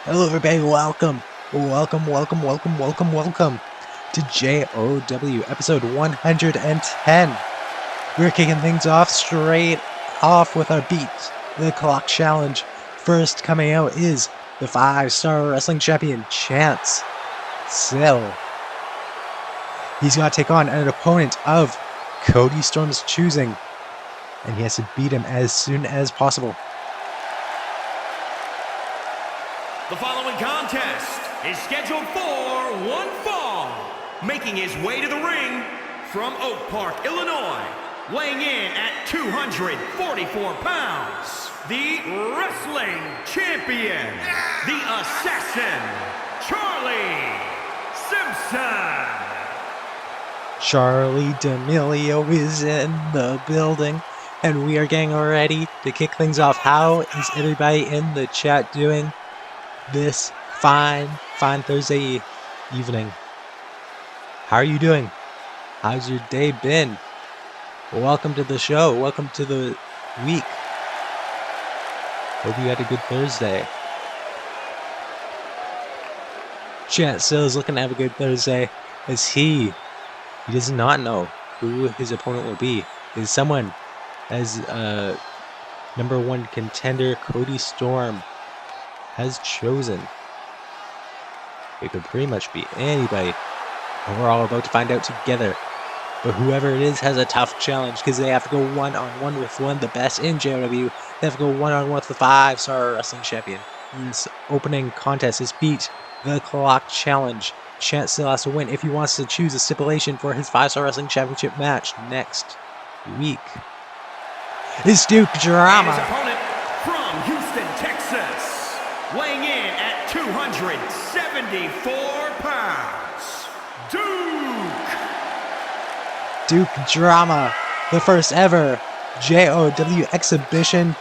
Hello everybody, welcome to JOW episode 110. We're kicking things off straight off with our beat, the clock challenge. First coming out is the 5-star wrestling champion, Chance Sill. He's got to take on an opponent of Cody Storm's choosing, and he has to beat him as soon as possible. The following contest is scheduled for one fall. Making his way to the ring from Oak Park, Illinois, weighing in at 244 pounds, the wrestling champion, the assassin, Charlie Simpson. Charlie D'Amelio is in the building, and we are getting ready to kick things off. How is everybody in the chat doing this fine Thursday evening? How are you doing? How's your day been? Welcome to the show. Welcome to the week. Hope you had a good Thursday. Chance Sill is looking to have a good Thursday as he does not know who his opponent will be. Is someone as number one contender Cody Storm has chosen. It could pretty much be anybody, and we're all about to find out together. But whoever it is has a tough challenge because they have to go one-on-one with one of the best in JOW. They have to go one-on-one with the 5-star wrestling champion. In this opening contest is beat the clock challenge. Chance still has to win if he wants to choose a stipulation for his 5-star wrestling championship match next week. It's Duke Drama. His opponent from Houston, Texas, weighing in at 274 pounds, Duke Drama, the first ever JOW Exhibition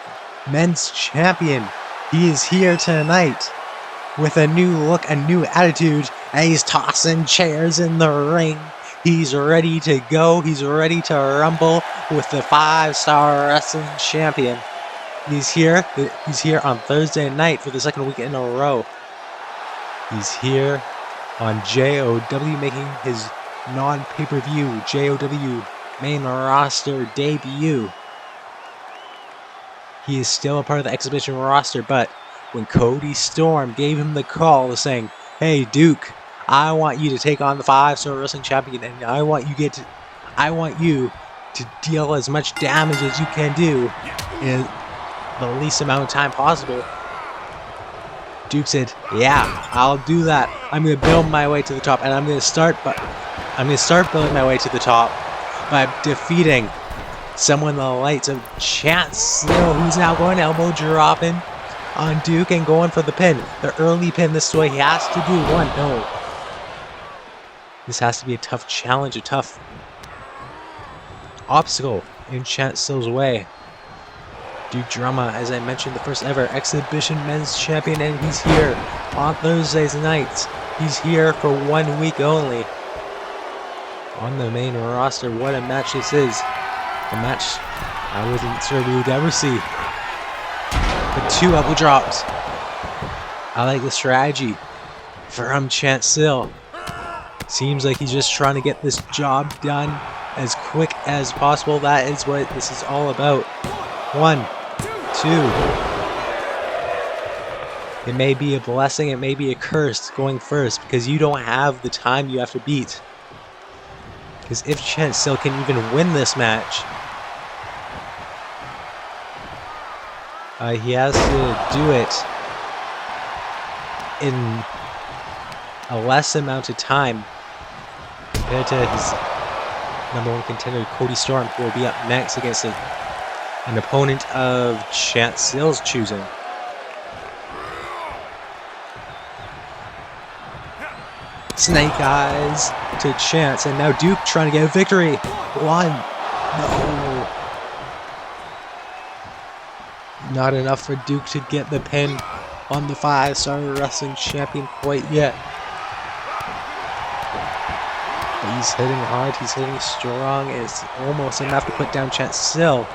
Men's Champion. He is here tonight with a new look, a new attitude, and he's tossing chairs in the ring. He's ready to go. He's ready to rumble with the 5-star wrestling champion. He's here on Thursday night for the second week in a row. He's here on JOW making his non-pay-per-view JOW main roster debut. He is still a part of the exhibition roster, but when Cody Storm gave him the call saying, "Hey Duke, I want you to take on the 5-star wrestling champion, and I want you to deal as much damage as you can do in the least amount of time possible," Duke said, "Yeah, I'll do that. I'm going to build my way to the top, and I'm going to start building my way to the top by defeating someone the likes of Chance Sill, who's now going elbow dropping on Duke and going for the pin. The early pin this way. He has to do one. No. This has to be a tough challenge, a tough obstacle in Chance Sill's way. Duke Drama, as I mentioned, the first ever exhibition men's champion, and he's here on Thursdays nights. He's here for 1 week only on the main roster. What a match this is. A match I wasn't sure we would ever see. But 2 elbow drops. I like the strategy from Chance Sill. Seems like he's just trying to get this job done as quick as possible. That is what this is all about. 1, 2. It may be a blessing, it may be a curse going first, because you don't have the time you have to beat. Because if Chance Sill can even win this match, he has to do it in a less amount of time compared to his number one contender Cody Storm, who will be up next against an opponent of Chance Sill's choosing. Snake eyes to Chance, and now Duke trying to get a victory. 1. No. Not enough for Duke to get the pin on the 5-star wrestling champion quite yet. But he's hitting hard, he's hitting strong. It's almost enough to put down Chance Sill.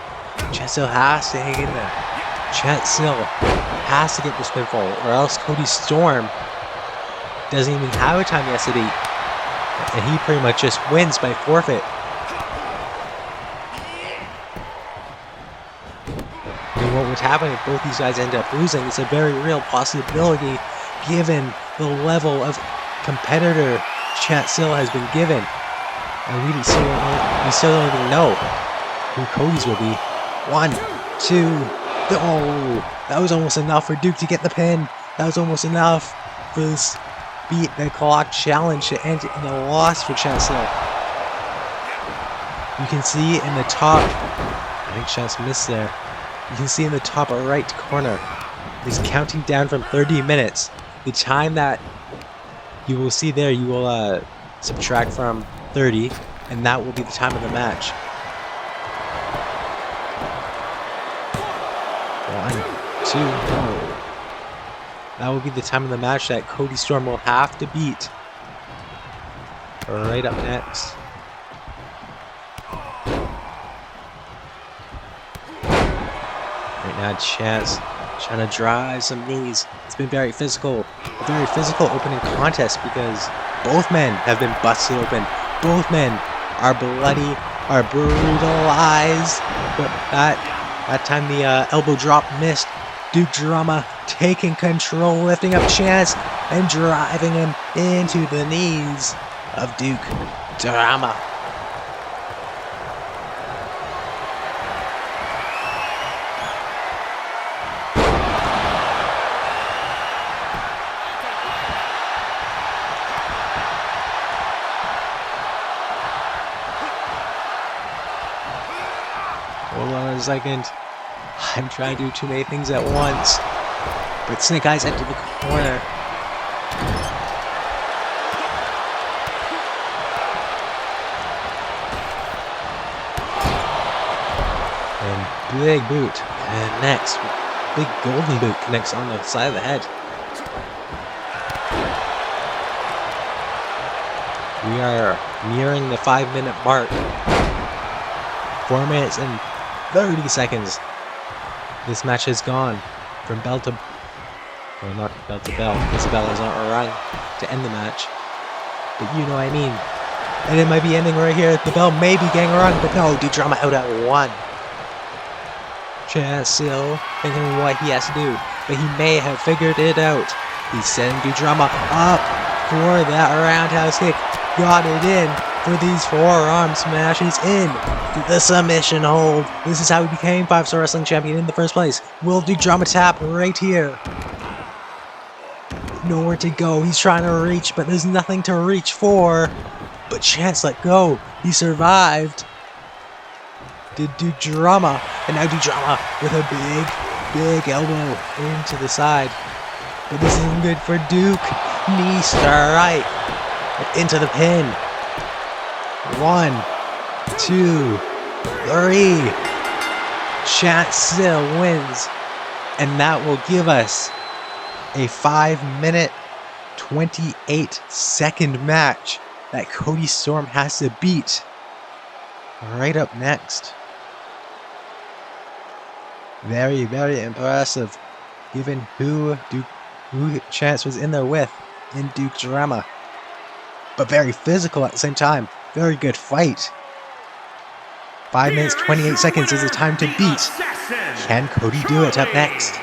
Chance Sill has to hang in there. Chance Sill has to get this pinfall, or else Cody Storm doesn't even have a time he has to beat. And he pretty much just wins by forfeit. And what would happen if both these guys end up losing is a very real possibility given the level of competitor Chat Sill has been given. And we still don't even know who Cody's will be. 1, 2, oh, that was almost enough for Duke to get the pin. That was almost enough for this beat the clock challenge to end in a loss for Chat Sill. You can see in the top, I think Chat's missed there. You can see in the top right corner, is counting down from 30 minutes. The time that you will see there, you will subtract from 30, and that will be the time of the match. 1, 2, oh. That will be the time of the match that Cody Storm will have to beat. Right up next. Right now, Chance trying to drive some knees. It's been very physical. A very physical opening contest because both men have been busted open. Both men are bloody, are brutalized. But that time the elbow drop missed. Duke Drama taking control, lifting up Chance and driving him into the knees of Duke Drama. Hold on a second. I'm trying to do too many things at once. But Snake Eyes entered the corner. And big boot. And next, big golden boot connects on the side of the head. We are nearing the 5-minute mark. 4 minutes and 30 seconds. This match has gone from bell to... well, not bell to bell, because the bell is not rung to end the match. But you know what I mean. And it might be ending right here. The bell may be getting rung, but no, Duke Drama out at 1. Chance Sill thinking what he has to do, but he may have figured it out. He's sending Duke Drama up for that roundhouse kick. Got it in for these forearm smashes in to the submission hold. This is how he became 5-star wrestling champion in the first place. Will Duke Drama tap right here? Nowhere to go. He's trying to reach, but there's nothing to reach for. But Chance let go. He survived. Did Duke Drama, and now Duke Drama with a big elbow into the side. But this isn't good for Duke. Knee strike into the pin. 1, 2, 3. Chat Sill wins. And that will give us a 5-minute, 28-second match that Cody Storm has to beat. Right up next. Very, very impressive, given who Chance was in there with in Duke Drama. But very physical at the same time. Very good fight. 5 minutes, 28 seconds is the time to beat. Can Cody do it up next?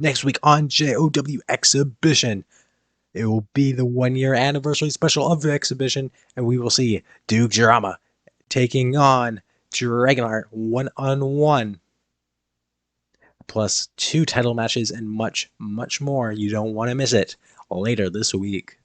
Next week on JOW Exhibition, it will be the 1-year anniversary special of the exhibition, and we will see Duke Drama taking on Dragonheart 1-on-1, plus 2 title matches and much, much more. You don't want to miss it later this week.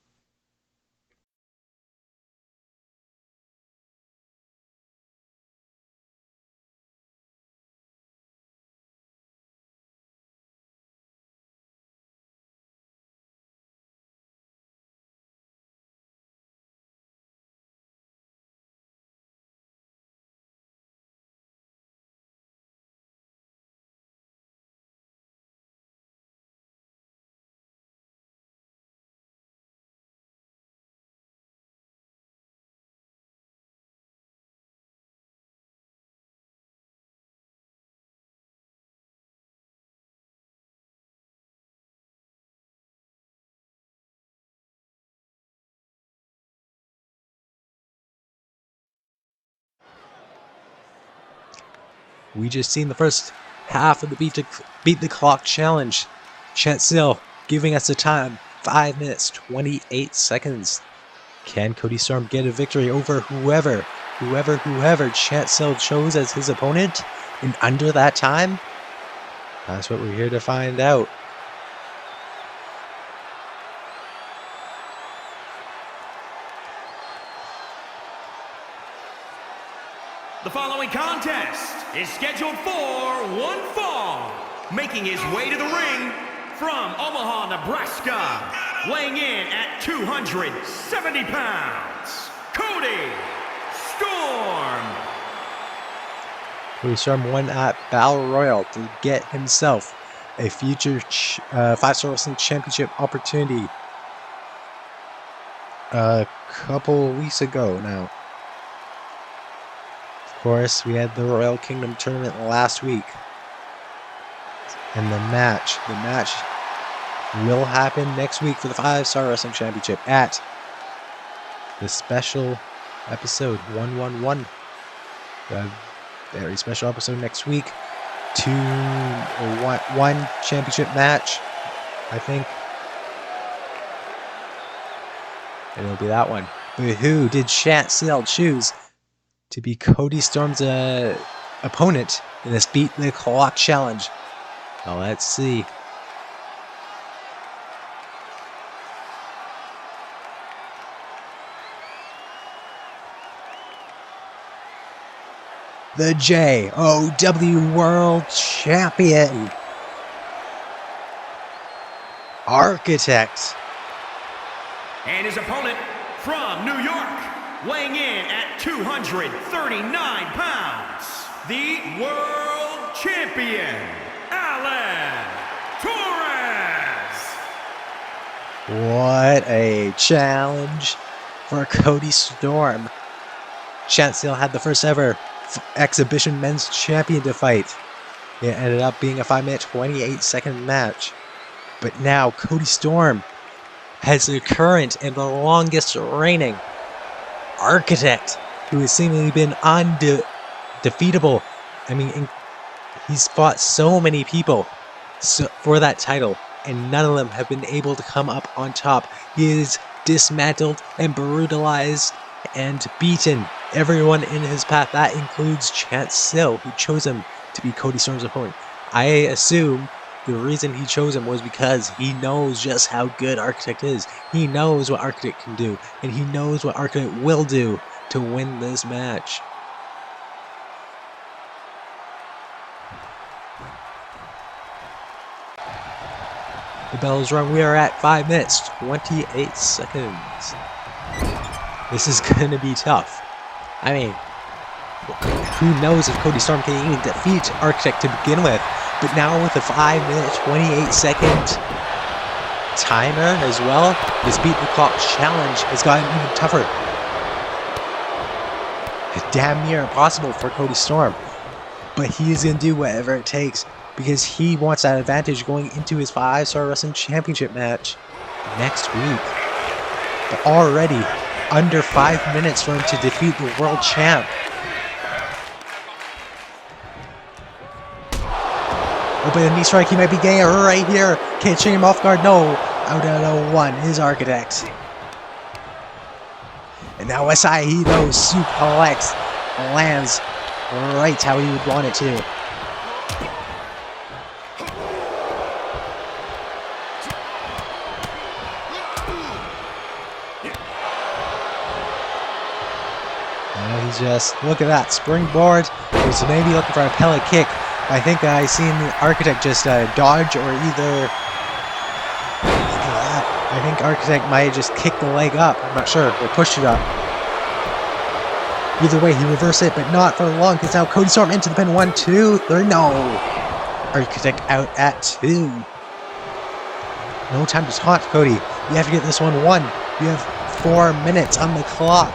We just seen the first half of the beat the clock challenge. Chancel giving us the time, 5 minutes 28 seconds. Can Cody Storm get a victory over whoever Chancel chose as his opponent in under that time? That's what we're here to find out. The following contest is scheduled for one fall. Making his way to the ring from Omaha, Nebraska, weighing in at 270 pounds, Cody Storm. Cody Storm won at Battle Royal to get himself a future 5-Star Wrestling Championship opportunity a couple weeks ago now. Of course, we had the Royal Kingdom tournament last week. And the match will happen next week for the 5-Star Wrestling Championship at the special episode 111. A very special episode next week. One championship match, I think. And it'll be that one. But who did Chancel choose to be Cody Storm's opponent in this Beat the Clock challenge? Well, let's see. The JOW World Champion, Architect. And his opponent from New York, weighing in at 239 pounds, the World Champion, Alan Torres. What a challenge for Cody Storm. Chancel had the first ever exhibition men's champion to fight. It ended up being a 5-minute 28-second match. But now Cody Storm has the current and the longest reigning Architect, who has seemingly been undefeatable. I mean, he's fought so many people for that title, and none of them have been able to come up on top. He is dismantled and brutalized and beaten everyone in his path. That includes Chancel, who chose him to be Cody Storm's opponent. I assume the reason he chose him was because he knows just how good Architect is. He knows what Architect can do, and he knows what Architect will do to win this match. The bell is rung. We are at 5 minutes, 28 seconds. This is going to be tough. I mean, who knows if Cody Storm can even defeat Architect to begin with. But now with a 5-minute, 28-second timer as well, this Beat the Clock challenge has gotten even tougher. Damn near impossible for Cody Storm. But he is going to do whatever it takes because he wants that advantage going into his 5-Star Wrestling Championship match next week. But already, under 5 minutes for him to defeat the World Champ. Open a knee strike, he might be getting it right here. Catching him off guard, no. Out at 1 is Architect. And now Asahito suplex lands right how he would want it to. Now he's just, look at that, springboard. He's maybe looking for a pellet kick. I think I seen the Architect just dodge or either... I think Architect might have just kicked the leg up. I'm not sure. Or pushed it up. Either way, he reversed it, but not for long. Because now Cody Storm into the pin. 1, 2, 3. No! Architect out at 2. No time to taunt, Cody. You have to get this one won. You have 4 minutes on the clock.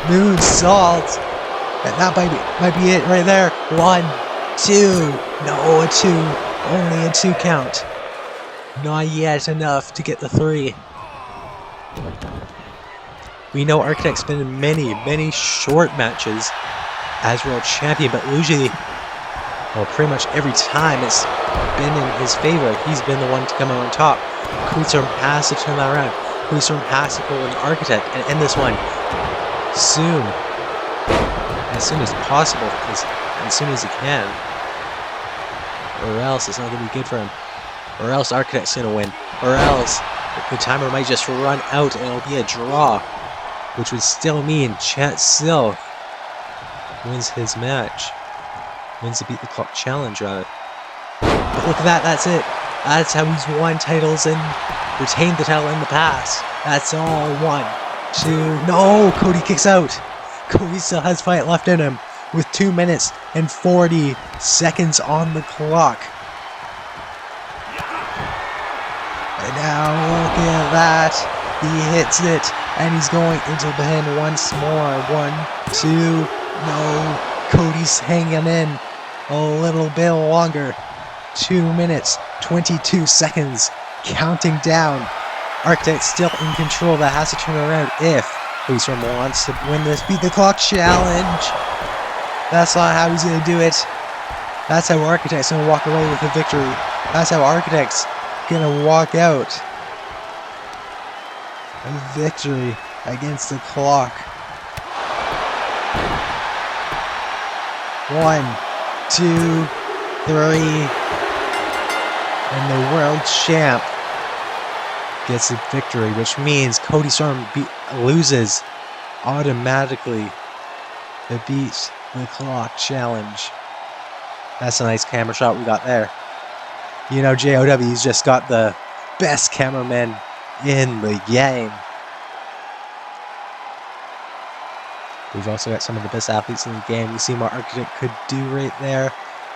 Moonsault. And that might be it right there. 1, 2. No, a 2. Only a 2 count. Not yet enough to get the 3. We know Architect's been in many short matches as world champion, but usually, well, pretty much every time it's been in his favor. He's been the one to come out on top. Cody Storm has to turn that around. Cody Storm has to pull an Architect and end this one soon. As soon as possible, as soon as he can. Or else it's not going to be good for him. Or else Architect's going to win. Or else the timer might just run out and it'll be a draw. Which would still mean Chance still wins his match. Wins the Beat the Clock challenge, rather. But look at that, that's it. That's how he's won titles and retained the title in the past. That's all 1, 2, no! Cody kicks out. Cody still has fight left in him with 2 minutes and 40 seconds on the clock. And now look at that. He hits it and he's going into the pin once more. 1, 2, no. Cody's hanging in a little bit longer. 2 minutes, 22 seconds, counting down. Architect still in control. That has to turn around if Cody Storm wants to win this Beat the Clock challenge. That's not how he's going to do it. That's how Architect's going to walk away with a victory. That's how Architect's going to walk out. A victory against the clock. 1, 2, 3. And the world champ gets a victory, which means Cody Storm loses automatically the Beat the Clock challenge. That's a nice camera shot we got there. You know, JOW's just got the best cameraman in the game. We've also got some of the best athletes in the game. We've seen what Architect could do right there.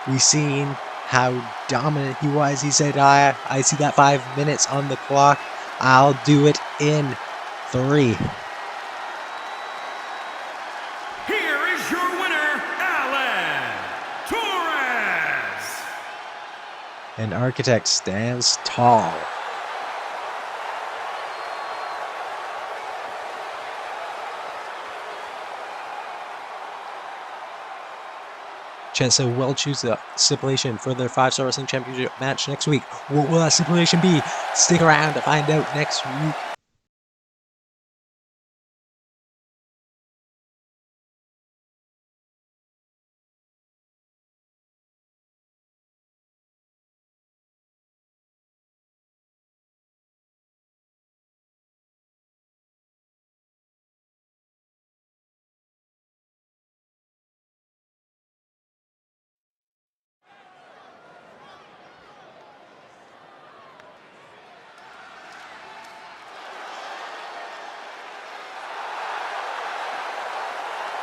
We've seen how dominant he was. He said, I see that 5 minutes on the clock. I'll do it in 3. Here is your winner, Alan Torres. And Architect stands tall. Chance will choose the stipulation for their 5-Star Wrestling Championship match next week. What will that stipulation be? Stick around to find out next week.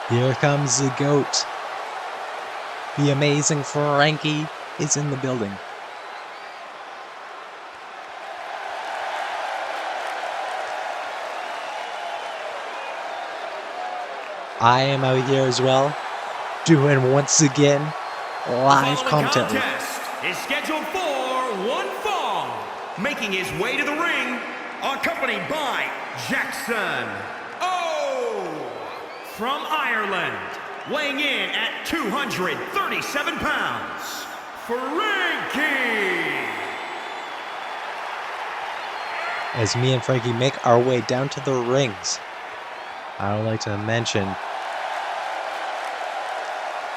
Here comes the GOAT. The amazing Frankie is in the building. I am out here as well, doing once again live commentary. The contest is scheduled for 1 fall, making his way to the ring, accompanied by Jackson from Ireland, weighing in at 237 pounds, Frankie. As me and Frankie make our way down to the rings, I would like to mention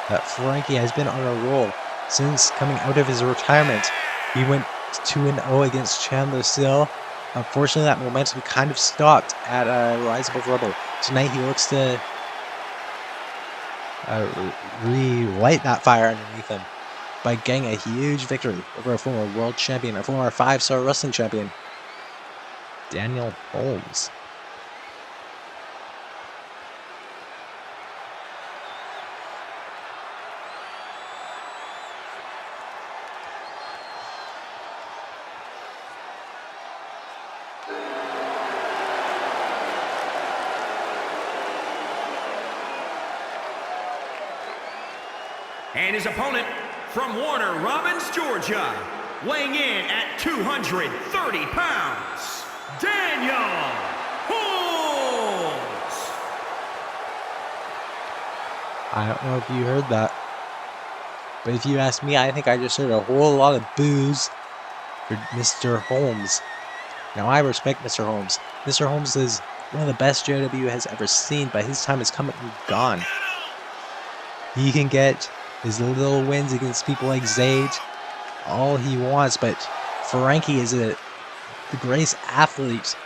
that Frankie has been on a roll since coming out of his retirement. He went 2-0 against Chandler Still. Unfortunately, that momentum kind of stopped at Rise Above Rubble. Tonight, he looks to relight that fire underneath him by getting a huge victory over a former world champion, a former 5-Star Wrestling champion, Daniel Holmes. And his opponent from Warner Robins, Georgia, weighing in at 230 pounds, Daniel Holmes. I don't know if you heard that. But if you ask me, I think I just heard a whole lot of boos for Mr. Holmes. Now, I respect Mr. Holmes. Mr. Holmes is one of the best JOW has ever seen, but his time has come and gone. He can get his little wins against people like Zayd, all he wants, but Frankie is the greatest athlete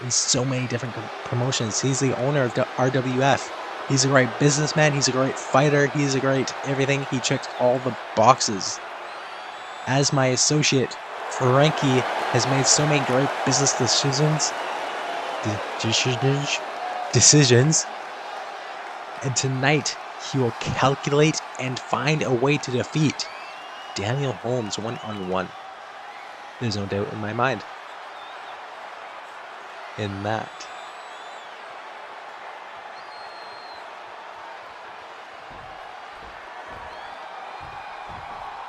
in so many different promotions. He's the owner of the RWF. He's a great businessman. He's a great fighter. He's a great everything. He checks all the boxes. As my associate, Frankie has made so many great business decisions. And tonight, he will calculate and find a way to defeat Daniel Holmes one-on-one. There's no doubt in my mind in that.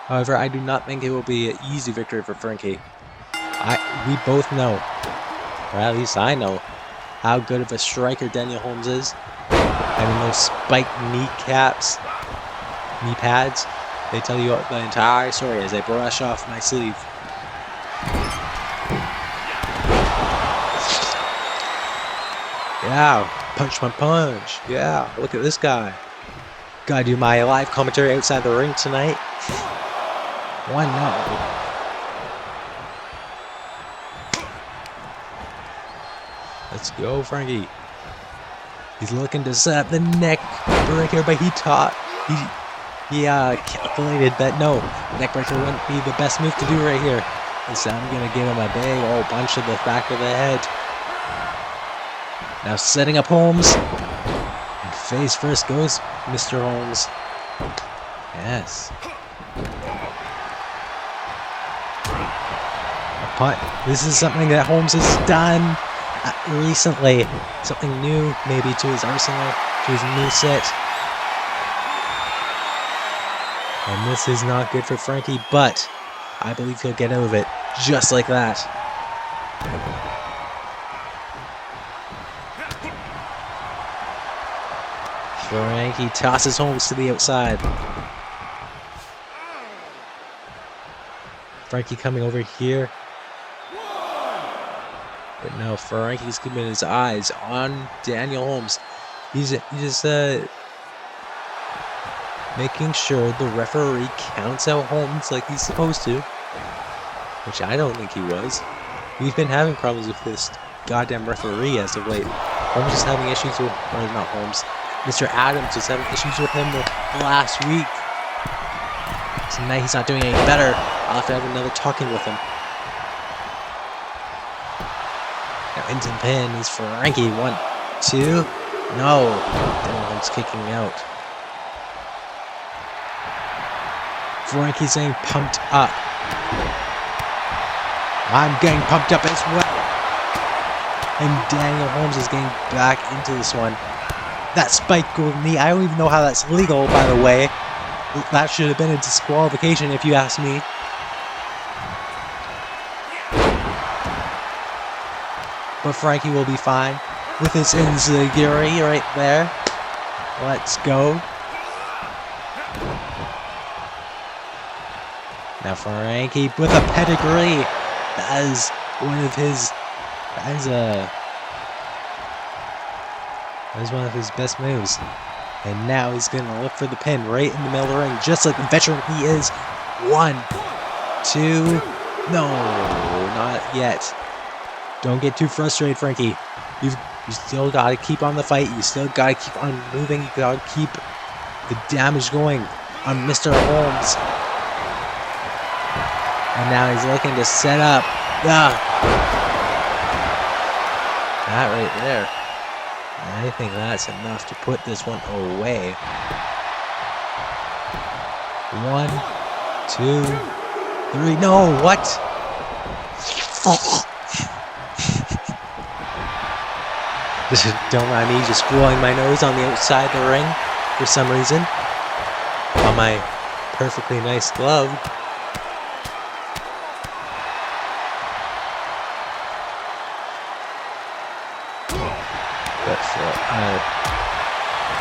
However, I do not think it will be an easy victory for Frankie. We both know, or at least I know, how good of a striker Daniel Holmes is. Having those spiked knee pads, they tell you the entire story as they brush off my sleeve. Yeah, punch my punch. Yeah, look at this guy. Gotta do my live commentary outside the ring tonight. Why not? Let's go, Frankie. He's looking to set up the neck breaker, but he calculated that no, neck breaker wouldn't be the best move to do right here. Instead, I'm gonna give him a big old punch to the back of the head. Now setting up Holmes. And face first goes Mr. Holmes. Yes. Punt. This is something that Holmes has done recently. Something new, maybe, to his arsenal, to his new set. And this is not good for Frankie, but I believe he'll get out of it just like that. Frankie tosses Holmes to the outside. Frankie coming over here. But no, Frankie's keeping his eyes on Daniel Holmes. He's just making sure the referee counts out Holmes like he's supposed to. Which I don't think he was. We've been having problems with this goddamn referee as of late. Holmes is having issues with, or not Holmes, Mr. Adams was having issues with him last week. Tonight he's not doing any better. I'll have to have another talking with him. Now into the pin is Frankie. 1, 2. No. Daniel Holmes kicking out. Frankie's getting pumped up. I'm getting pumped up as well. And Daniel Holmes is getting back into this one. That spike golden knee, I don't even know how that's legal, by the way. That should have been a disqualification if you ask me. But Frankie will be fine with his enziguri right there. Let's go. Now Frankie with a pedigree. That is one of his. That is one of his best moves. And now he's gonna look for the pin right in the middle of the ring, just like the veteran he is. 1, 2. No, not yet. Don't get too frustrated, Frankie. You still gotta keep on the fight. You still gotta keep on moving. You gotta keep the damage going on Mr. Holmes. And now he's looking to set up. That right there. I think that's enough to put this one away. 1, 2, 3. No, what? Don't mind me just blowing my nose on the outside of the ring for some reason. On my perfectly nice glove.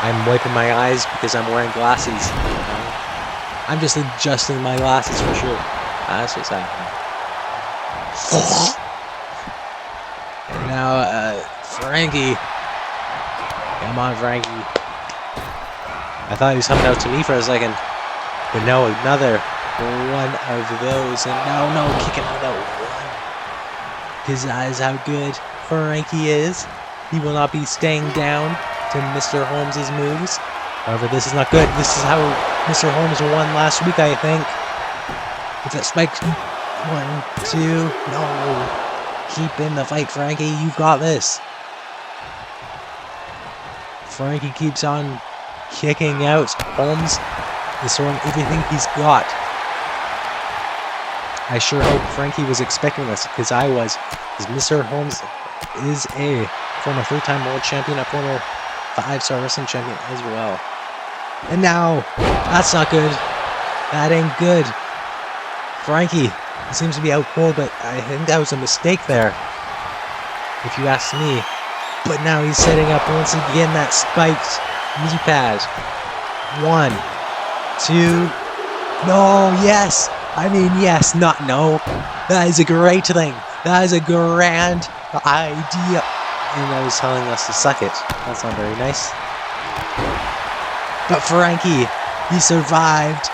I'm wiping my eyes because I'm wearing glasses. I'm just adjusting my glasses for sure. That's what's happening. And now, Frankie. Come on, Frankie. I thought he was coming out to me for a second. But no, another one of those. And no, kicking out that one. Because that is how good Frankie is. He will not be staying down to Mr. Holmes' moves. However, this is not good. This is how Mr. Holmes won last week, I think. With that spike. 1, 2. No. Keep in the fight, Frankie. You've got this. Frankie keeps on kicking out. Holmes is throwing everything he's got. I sure hope Frankie was expecting this, because I was. Because Mr. Holmes is a former 3-time world champion, a former 5-star wrestling champion as well. And now, that's not good. That ain't good. Frankie seems to be out cold, but I think that was a mistake there, if you ask me. But now he's setting up once again that spiked knee pad. 1, 2. No, yes. I mean, yes, not no. That is a great thing. That is a grand idea. And I was telling us to suck it. That's not very nice. But Frankie, he survived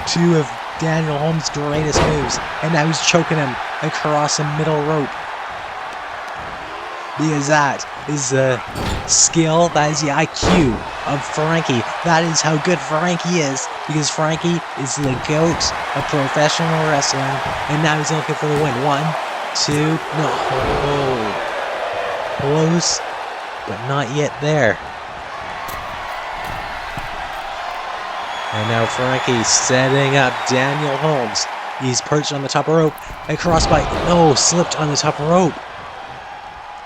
2 of Daniel Holmes' greatest moves. And now he's choking him across the middle rope. Because that is the skill, that is the IQ of Frankie. That is how good Frankie is. Because Frankie is the GOAT of professional wrestling. And now he's looking for the win. 1, 2, no. Close, but not yet there. And now Frankie setting up Daniel Holmes. He's perched on the top rope. A crossbite. No, slipped on the top rope.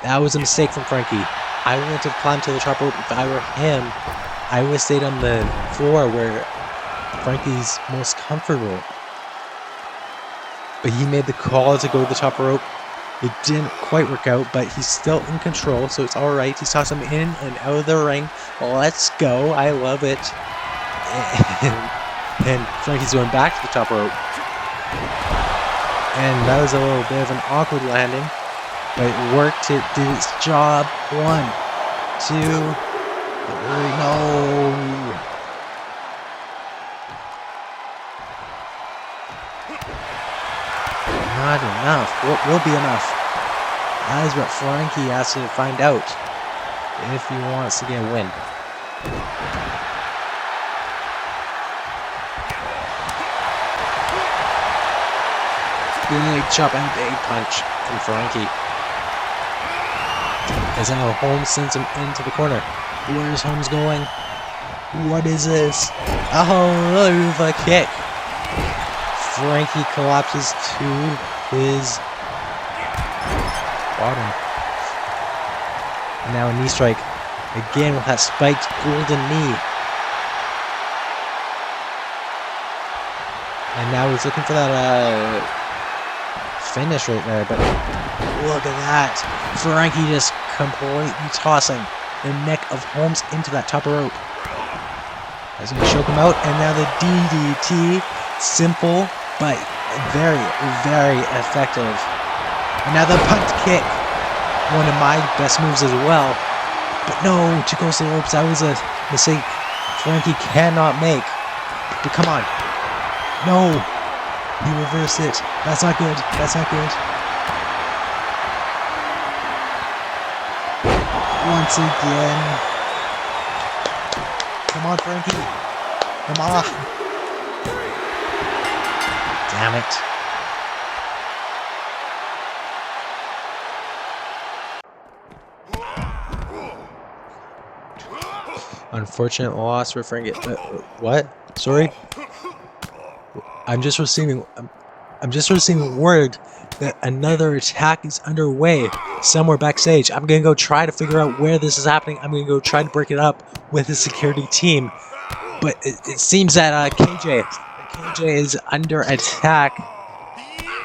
That was a mistake from Frankie. I wouldn't have climbed to the top rope if I were him. I would have stayed on the floor where Frankie's most comfortable. But he made the call to go to the top rope. It didn't quite work out, but he's still in control, so it's alright. He's tossing him in and out of the ring. Let's go. I love it. And Frankie's going back to the top rope. And that was a little bit of an awkward landing. But it worked. It did its job. 1, 2, 3. No. Not enough. What will be enough? That is what Frankie has to find out if he wants to get a win. Big chop and big punch from Frankie. As now Holmes sends him into the corner. Where is Holmes going? What is this? Oh, look, a kick. Frankie collapses to his bottom. And now a knee strike. Again with that spiked golden knee. And now he's looking for that finish right there, but look at that. Frankie just completely tossing the neck of Holmes into that top rope. That's going to choke him out, and now the DDT. Simple, but very, very effective. And now the punt kick. One of my best moves as well. But no, too close to the ropes. That was a mistake Frankie cannot make. But come on. No. He reversed it. That's not good. That's not good. Once again. Come on, Frankie. Come on. Damn it. Unfortunate loss for Frankie. What? Sorry? I'm just receiving word that another attack is underway somewhere backstage. I'm gonna go try to figure out where this is happening. I'm gonna go try to break it up with the security team. But it seems that KJ is under attack,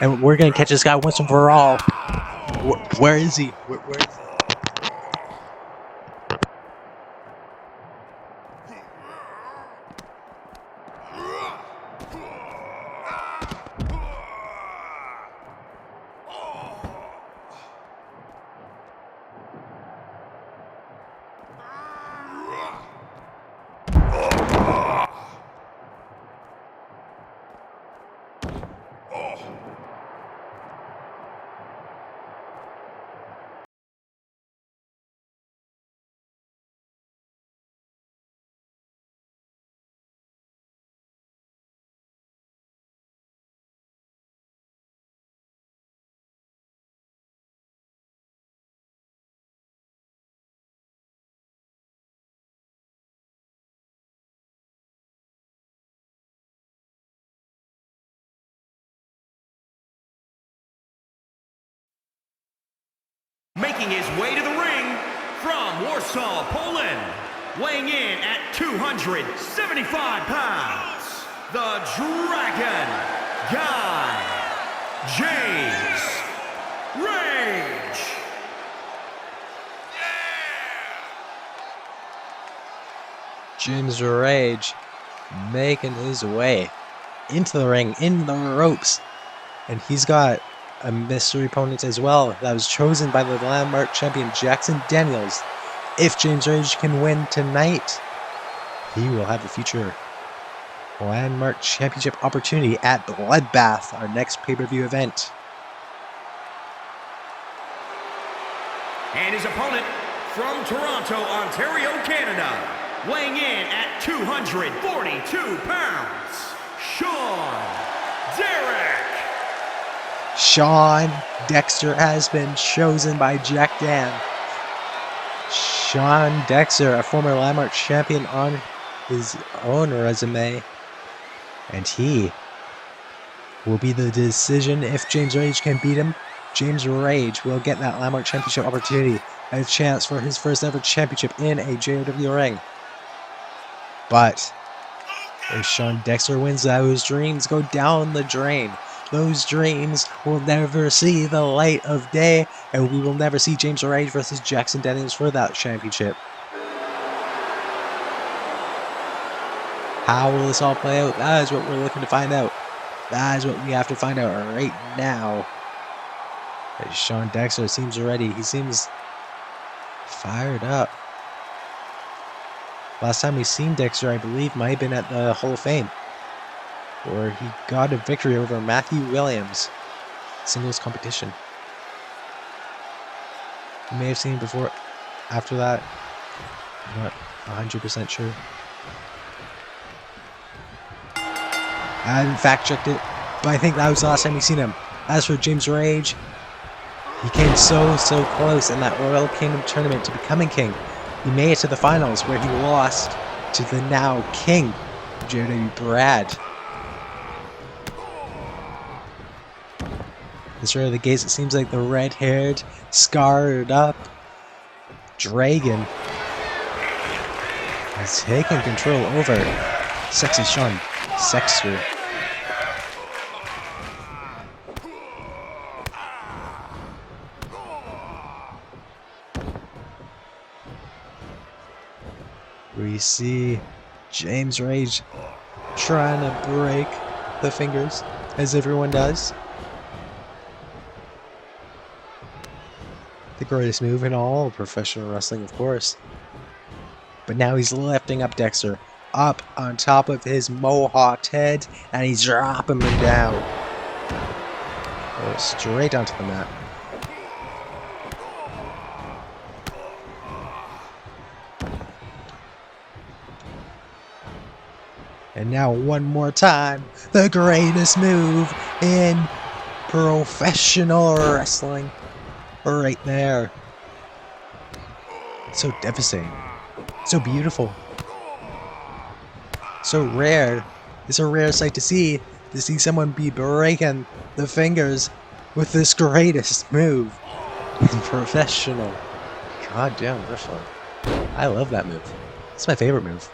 and we're gonna catch this guy once and for all. Where is he? Where is he? Making his way to the ring from Warsaw, Poland, weighing in at 275 pounds, the Dragon Guy, James Rage. James Rage making his way into the ring, in the ropes. And he's got a mystery opponent as well that was chosen by the landmark champion Jackson Daniels. If James Rage can win tonight, he will have a future landmark championship opportunity at Bloodbath, our next pay-per-view event. And his opponent from Toronto, Ontario, Canada, weighing in at 242 pounds, Sean Derek. Sean Dexter has been chosen by Jack Dan. Sean Dexter, a former landmark champion on his own resume, and he will be the decision. If James Rage can beat him, James Rage will get that landmark championship opportunity, a chance for his first ever championship in a JOW ring. But if Sean Dexter wins, those dreams go down the drain. Those dreams will never see the light of day, and we will never see James Rage versus Jackson Daniels for that championship. How will this all play out? That is what we're looking to find out. That is what we have to find out right now. As Sean Dexter seems ready. He seems fired up. Last time we seen Dexter, I believe, might have been at the Hall of Fame, where he got a victory over Matthew Williams, singles competition. You may have seen him before, after that. I'm not 100% sure. I haven't fact checked it, but I think that was the last time we seen him. As for James Rage, he came so close in that Royal Kingdom tournament to becoming king. He made it to the finals, where he lost to the now king, JOW Brad. This right out of the gates, it seems like the red-haired, scarred up dragon has taken control over sexy Sean Dexter. We see James Rage trying to break the fingers, as everyone does. The greatest move in all professional wrestling, of course. But now he's lifting up Dexter up on top of his mohawked head, and he's dropping him down. Oh, straight onto the mat. And now one more time, the greatest move in professional wrestling. Right there. So devastating. So beautiful. So rare. It's a rare sight to see someone be breaking the fingers with this greatest move in professional goddamn wrestling. I love that move. It's my favorite move.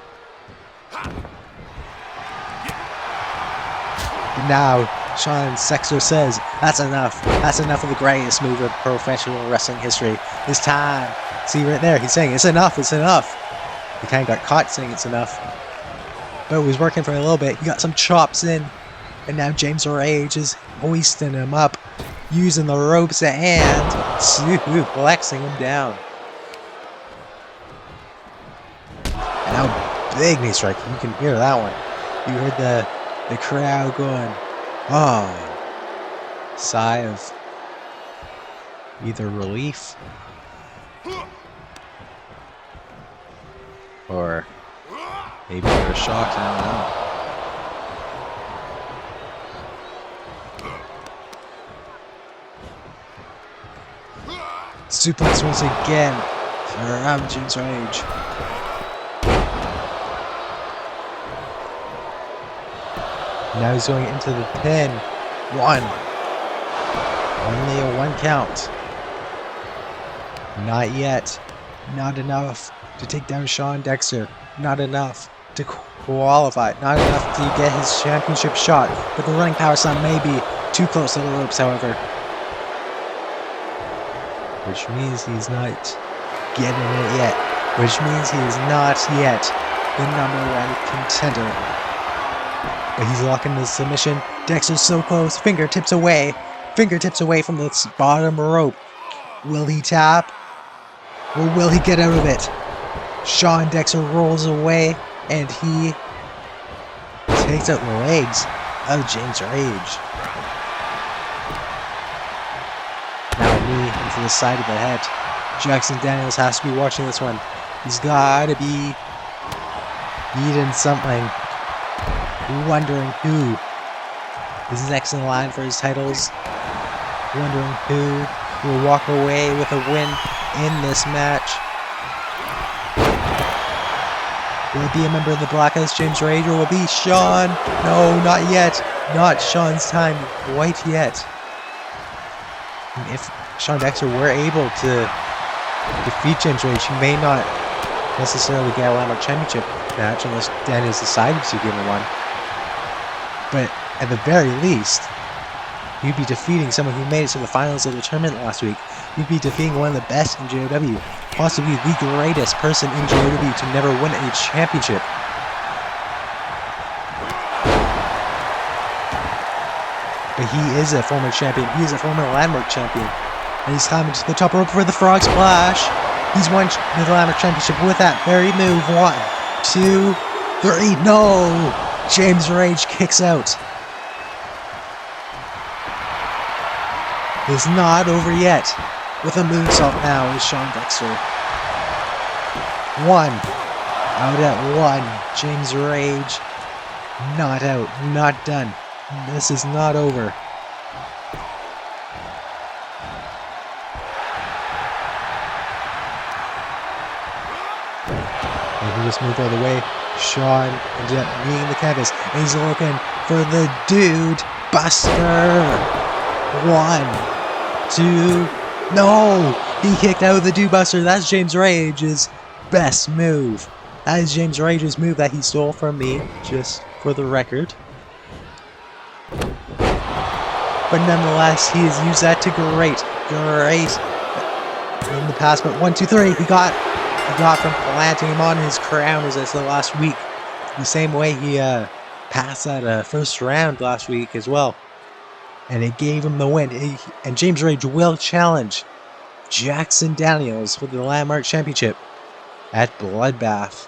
But now, Sean Dexter says, that's enough. That's enough of the greatest move of professional wrestling history. It's time. See right there, he's saying, it's enough, it's enough. He kind of got caught saying it's enough. But it was working for a little bit. He got some chops in. And now James Rage is hoisting him up, using the ropes and suplexing him down. And now big knee strike. You can hear that one. You heard the crowd going, oh. Sigh of either relief or maybe they're shocked, I don't know. Suplex once again from James Rage. Now he's going into the pin. One. Only a one count. Not yet. Not enough to take down Sean Dexter. Not enough to qualify. Not enough to get his championship shot. But the running power slam may be too close to the ropes, however. Which means he's not getting it yet. Which means he is not yet the #1 contender. But he's locking the submission. Dexter's so close. Fingertips away. Fingertips away from the bottom rope. Will he tap? Or will he get out of it? Sean Dexter rolls away and he takes out the legs of James Rage. Now a knee into the side of the head. Jackson Daniels has to be watching this one. He's gotta be eating something. Wondering who is next in line for his titles. Wondering who will walk away with a win in this match. Will it be a member of the Black House, James Rage, or will it be Sean? No, not yet. Not Sean's time quite yet. And if Sean Dexter were able to defeat James Rage, he may not necessarily get a Landmark Championship match unless Daniels decided to give him one. But at the very least, he'd be defeating someone who made it to the finals of the tournament last week. He'd be defeating one of the best in JOW, possibly the greatest person in JOW to never win a championship. But he is a former champion. He is a former Landmark champion. And he's climbing to the top rope for the frog splash. He's won the Landmark Championship with that very move. 1, 2, 3. No! James Rage kicks out. It's not over yet. With a moonsault now is Sean Dexter. 1. Out at 1. James Rage. Not out. Not done. This is not over. And he just moved all the way. Sean ended up meeting the canvas. And he's looking for the Dude Buster. 1, 2. No! He kicked out of the Dude Buster. That's James Rage's best move. That is James Rage's move that he stole from me, just for the record. But nonetheless, he has used that to great in the past. But 1, 2, 3, he got from planting him on his crown as the last week. The same way he passed that first round last week as well. And it gave him the win. And James Rage will challenge Jackson Daniels for the Landmark Championship at Bloodbath.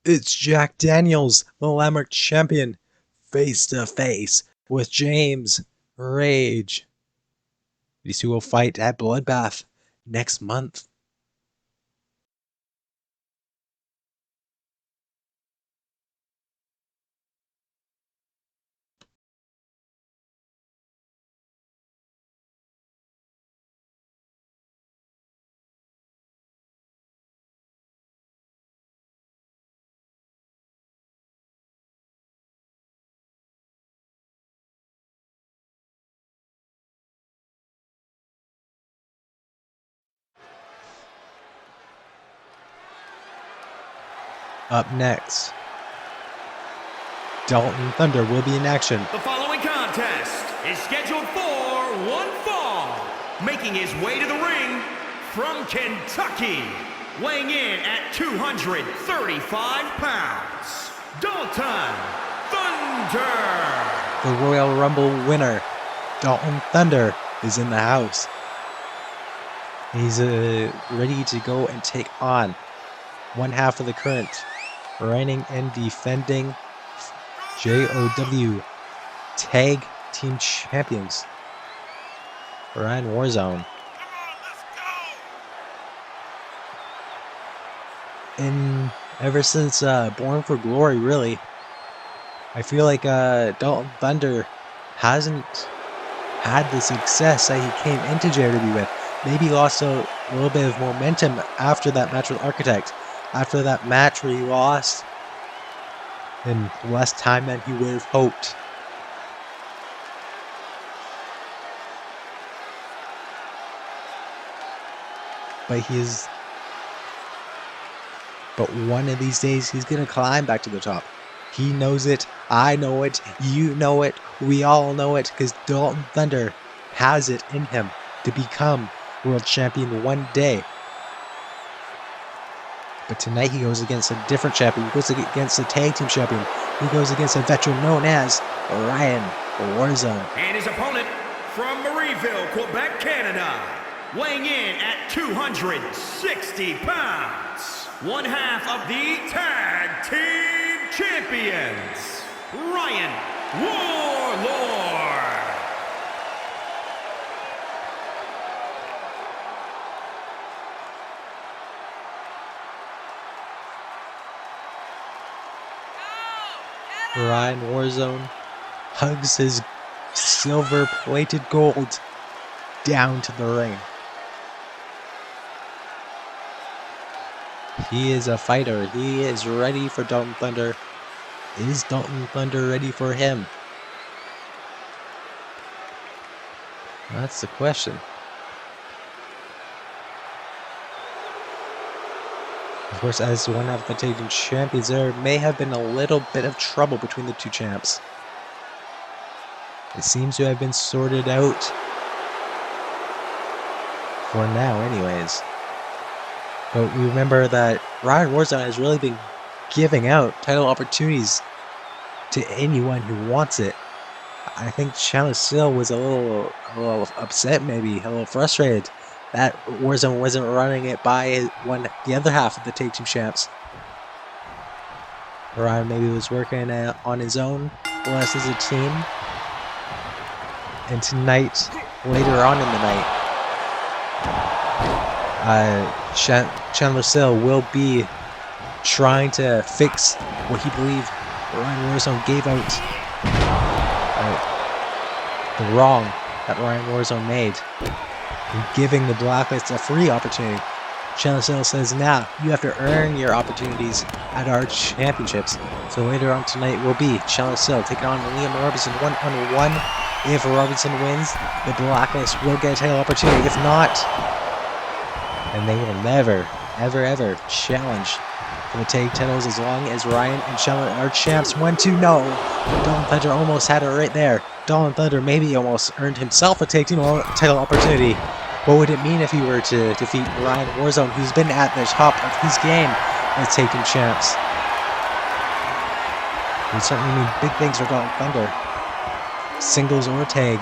It's Jack Daniels, the Landmark Champion, face to face with James Rage. These two will fight at Bloodbath next month. Up next, Dalton Thunder will be in action. The following contest is scheduled for one fall. Making his way to the ring from Kentucky, weighing in at 235 pounds, Dalton Thunder. The Royal Rumble winner, Dalton Thunder, is in the house. He's ready to go and take on one half of the current reigning and defending JOW Tag Team Champions, Ryan Warzone. And ever since Born for Glory, really, I feel like Dalton Thunder hasn't had the success that he came into JOW with. maybe lost a little bit of momentum after that match with Architect. After that match where he lost in less time than he would have hoped. But one of these days he's gonna climb back to the top. He knows it, I know it, you know it, we all know it, because Dalton Thunder has it in him to become world champion one day. But tonight he goes against a different champion. He goes against a tag team champion. He goes against a veteran known as Ryan Warzone. And his opponent from Marieville, Quebec, Canada, weighing in at 260 pounds, one half of the Tag Team Champions, Ryan Warlord. Ryan Warzone hugs his silver-plated gold down to the ring. He is a fighter. He is ready for Dalton Thunder. Is Dalton Thunder ready for him? That's the question. Of course, as one of the tag team champions, there may have been a little bit of trouble between the two champs. It seems to have been sorted out. For now, anyways. But we remember that Ryan Warzone has really been giving out title opportunities to anyone who wants it. I think Chandler Still was a little upset, maybe a little frustrated that Warzone wasn't running it by the other half of the tag team champs. Ryan maybe was working on his own, less as a team. And tonight, later on in the night, Chandler Still will be trying to fix what he believed Ryan Warzone gave out, the wrong that Ryan Warzone made, and giving the Blacklist a free opportunity. Chandler Still says, nah, you have to earn your opportunities at our championships. So later on tonight will be Chandler Still taking on Liam Robinson one-on-one. If Robinson wins, the Blacklist will get a title opportunity. If not, and they will never, ever challenge for the tag titles as long as Ryan and Chandler are champs. 1-2, no. Dalton Thunder almost had it right there. Dalton Thunder maybe almost earned himself a tag team title opportunity. What would it mean if he were to defeat Ryan Warzone, who's been at the top of his game as tag team champs? It would certainly mean big things for Dalton Thunder, singles or tag,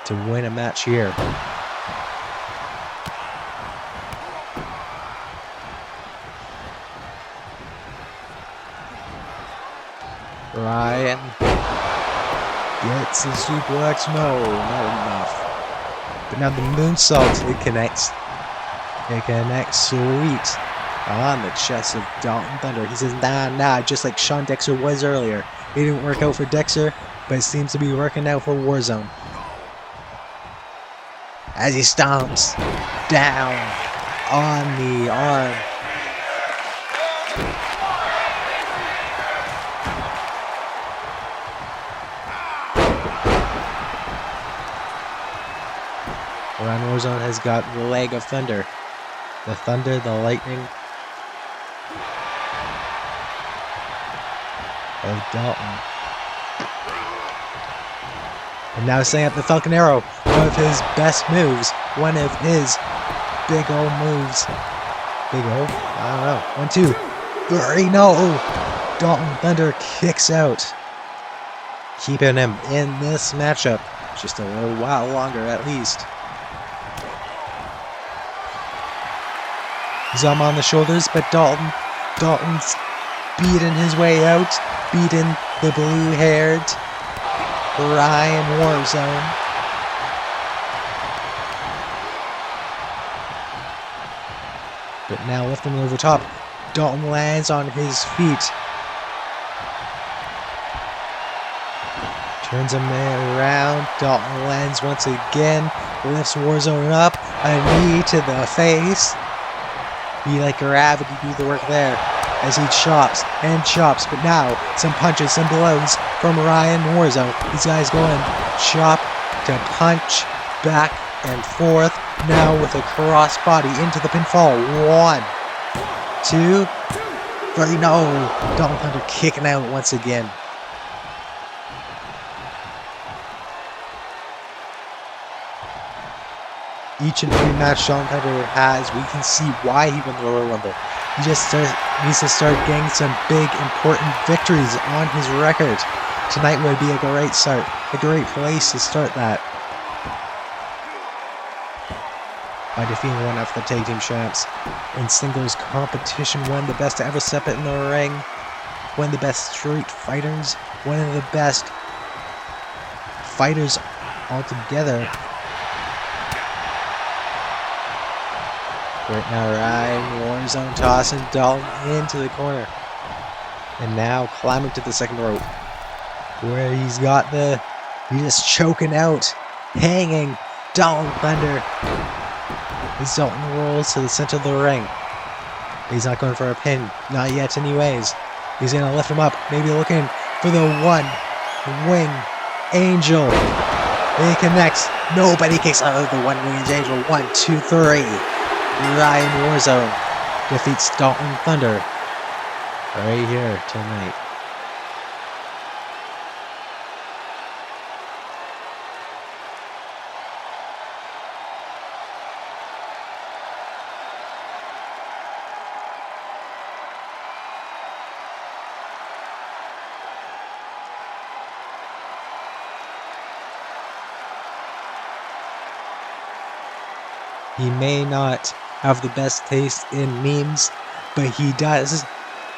to win a match here. Ryan gets the suplex. No, not enough. But now the moonsault, it connects. It connects sweet on the chest of Dalton Thunder. He says, nah, just like Sean Dexter was earlier. It didn't work out for Dexter, but it seems to be working out for Warzone. As he stomps down on the arm. Ryan Warzone has got the leg of Thunder. The thunder, the lightning of Dalton. And now setting up the Falcon Arrow, one of his best moves, one of his big old moves. Big old? I don't know. 1, 2, 3, no! Dalton Thunder kicks out, keeping him in this matchup just a little while longer at least. He's on the shoulders, but Dalton's beating his way out, beating the blue-haired Ryan Warzone. But now lifting him over top, Dalton lands on his feet. Turns him around. Dalton lands once again. Lifts Warzone up. A knee to the face. Be like gravity, do the work there. As he chops and chops. But now, some punches, some blows from Ryan Warzone. These guys going chop to punch. Back and forth. Now with a cross body into the pinfall. 1, 2, 3. No. Dalton Thunder kicking out once again. Each and every match Dalton Thunder has, we can see why he won the Royal Rumble. He just needs to start getting some big, important victories on his record. Tonight would be a great start, a great place to start that. By defeating one of the tag team champs in singles competition, one of the best to ever step in the ring, one of the best street fighters, one of the best fighters altogether. Right now, Ryan Warzone tossing Dalton into the corner. And now climbing to the second rope. Where he's just choking out, hanging Dalton Thunder. As Dalton rolls to the center of the ring. He's not going for a pin. Not yet anyways. He's going to lift him up. Maybe looking for the one wing angel. He connects. Nobody kicks out of the one wing angel. 1, 2, 3. Ryan Warzone defeats Dalton Thunder right here tonight. He may not have the best taste in memes, but he does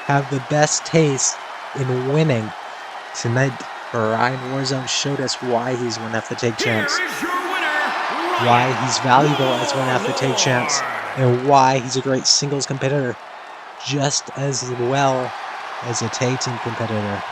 have the best taste in winning. Tonight, Ryan Warzone showed us why he's one of the tag champs, why he's valuable as one of the tag champs, and why he's a great singles competitor, just as well as a tag team competitor.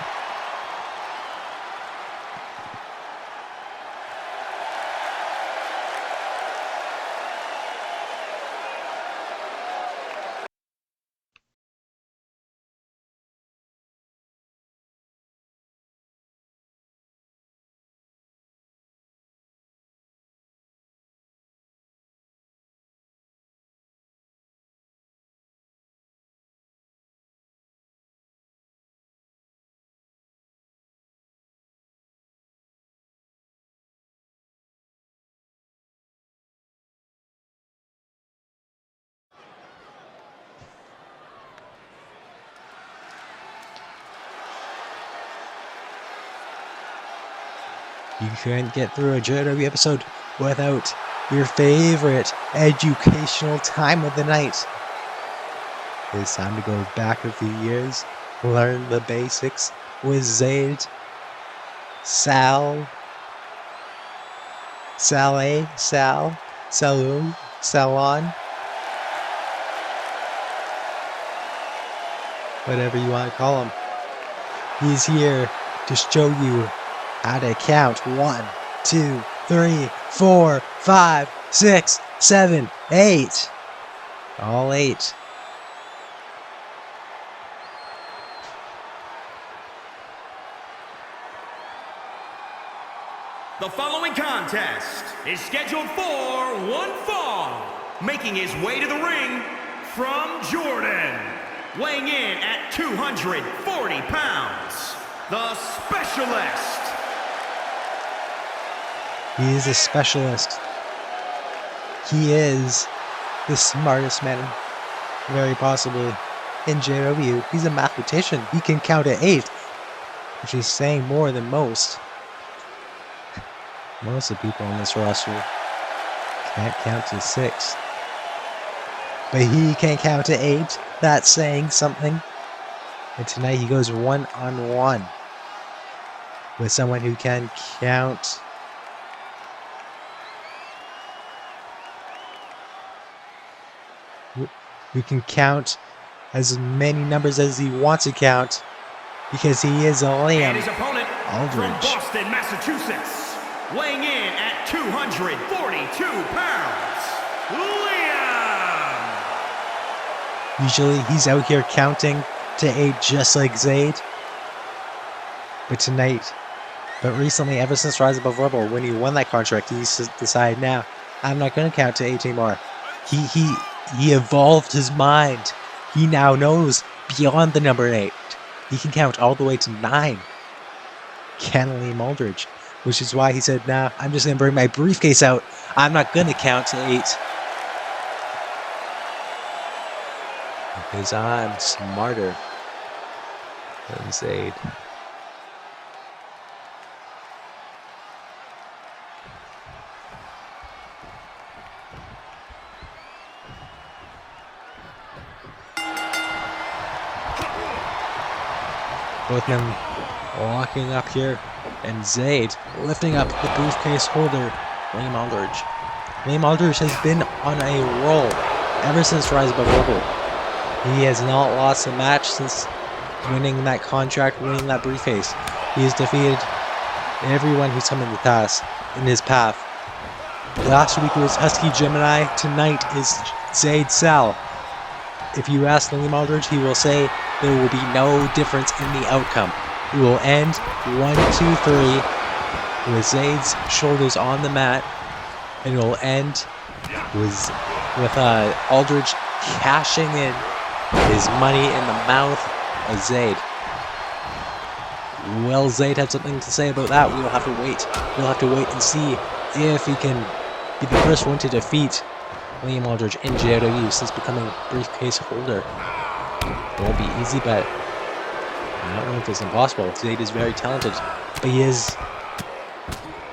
You can't get through a JOW episode without your favorite educational time of the night. It's time to go back a few years, learn the basics with Zaid, Saloon, Salon, whatever you want to call him. He's here to show you how to count 1, 2, 3, 4, 5, 6, 7, 8. All 8. The following contest is scheduled for one fall. Making his way to the ring from Jordan, weighing in at 240 pounds, the Specialist. He is a specialist. He is the smartest man, very possibly, in JOW. He's a mathematician. He can count to 8, which is saying more than most. Most of the people on this roster can't count to 6. But he can count to 8. That's saying something. And tonight he goes one-on-one with someone who can count. Who can count as many numbers as he wants to count, because he is a lamb. And his opponent, From Aldridge. Boston, Massachusetts, weighing in at 242 pounds, Liam! Usually he's out here counting to 8 just like Zayd. But recently, ever since Rise Above Rebel, when he won that contract, he decided, now I'm not going to count to 8 anymore. He evolved his mind. He now knows beyond the number 8. He can count all the way to 9. Can Liam Aldridge. Which is why he said, nah, I'm just going to bring my briefcase out. I'm not going to count to 8. Because I'm smarter than Zayd. Both of them walking up here, and Zayd lifting up the briefcase holder, Liam Aldridge. Liam Aldridge has been on a roll ever since Rise Above Rebel. He has not lost a match since winning that contract, winning that briefcase. He has defeated everyone who's come in his path. Last week was Husky Gemini. Tonight is Zayd Sal. If you ask Liam Aldridge, he will say there will be no difference in the outcome. It will end 1-2-3 with Zayd's shoulders on the mat, and it will end with Aldridge cashing in his money in the mouth of Zayd. Will Zayd have something to say about that? We'll have to wait. We'll have to wait and see if he can be the first one to defeat Liam Aldridge in JOW since becoming briefcase holder. It won't be easy, but I don't know if it's impossible. Zayd is very talented, but he is.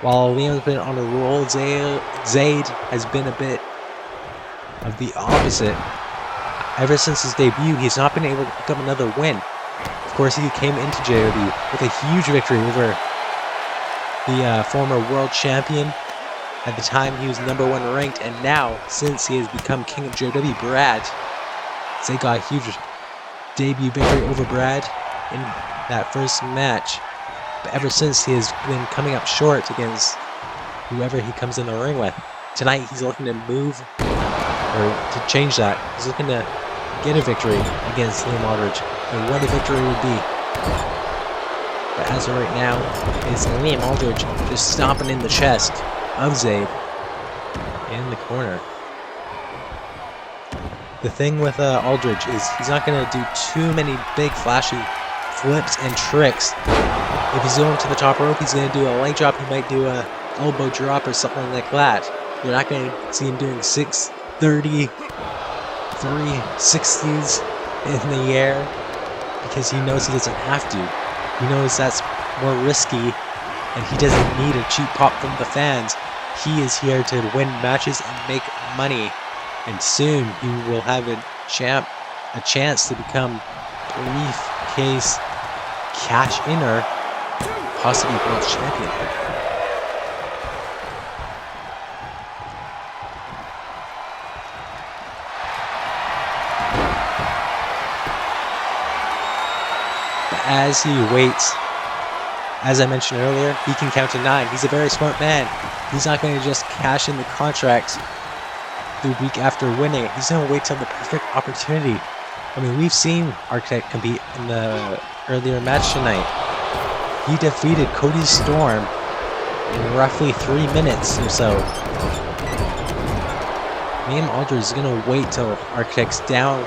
While Liam's been on a roll, Zayd has been a bit of the opposite. Ever since his debut, he's not been able to pick up another win. Of course, he came into JOW with a huge victory over the former world champion. At the time, he was number 1 ranked, and now, since he has become king of JOW, Brad, Zayd got a huge debut victory over Brad in that first match. But ever since, he has been coming up short against whoever he comes in the ring with. Tonight, he's looking to move, or to change that. He's looking to get a victory against Liam Aldridge, and what a victory would be. But as of right now, it's Liam Aldridge just stomping in the chest of Zayd in the corner. The thing with Aldridge is he's not going to do too many big flashy flips and tricks. If he's going to the top rope, he's going to do a leg drop. He might do a elbow drop or something like that. You're not going to see him doing 630, 360s in the air because he knows he doesn't have to. He knows that's more risky, and he doesn't need a cheap pop from the fans. He is here to win matches and make money, and soon he will have a chance to become briefcase cash-inner, possibly world champion. But as he waits, as I mentioned earlier, he can count to 9. He's a very smart man. He's not going to just cash in the contract the week after winning it. He's going to wait till the perfect opportunity. I mean, we've seen Architect compete in the earlier match tonight. He defeated Cody Storm in roughly 3 minutes or so. Liam Aldridge is going to wait till Architect's down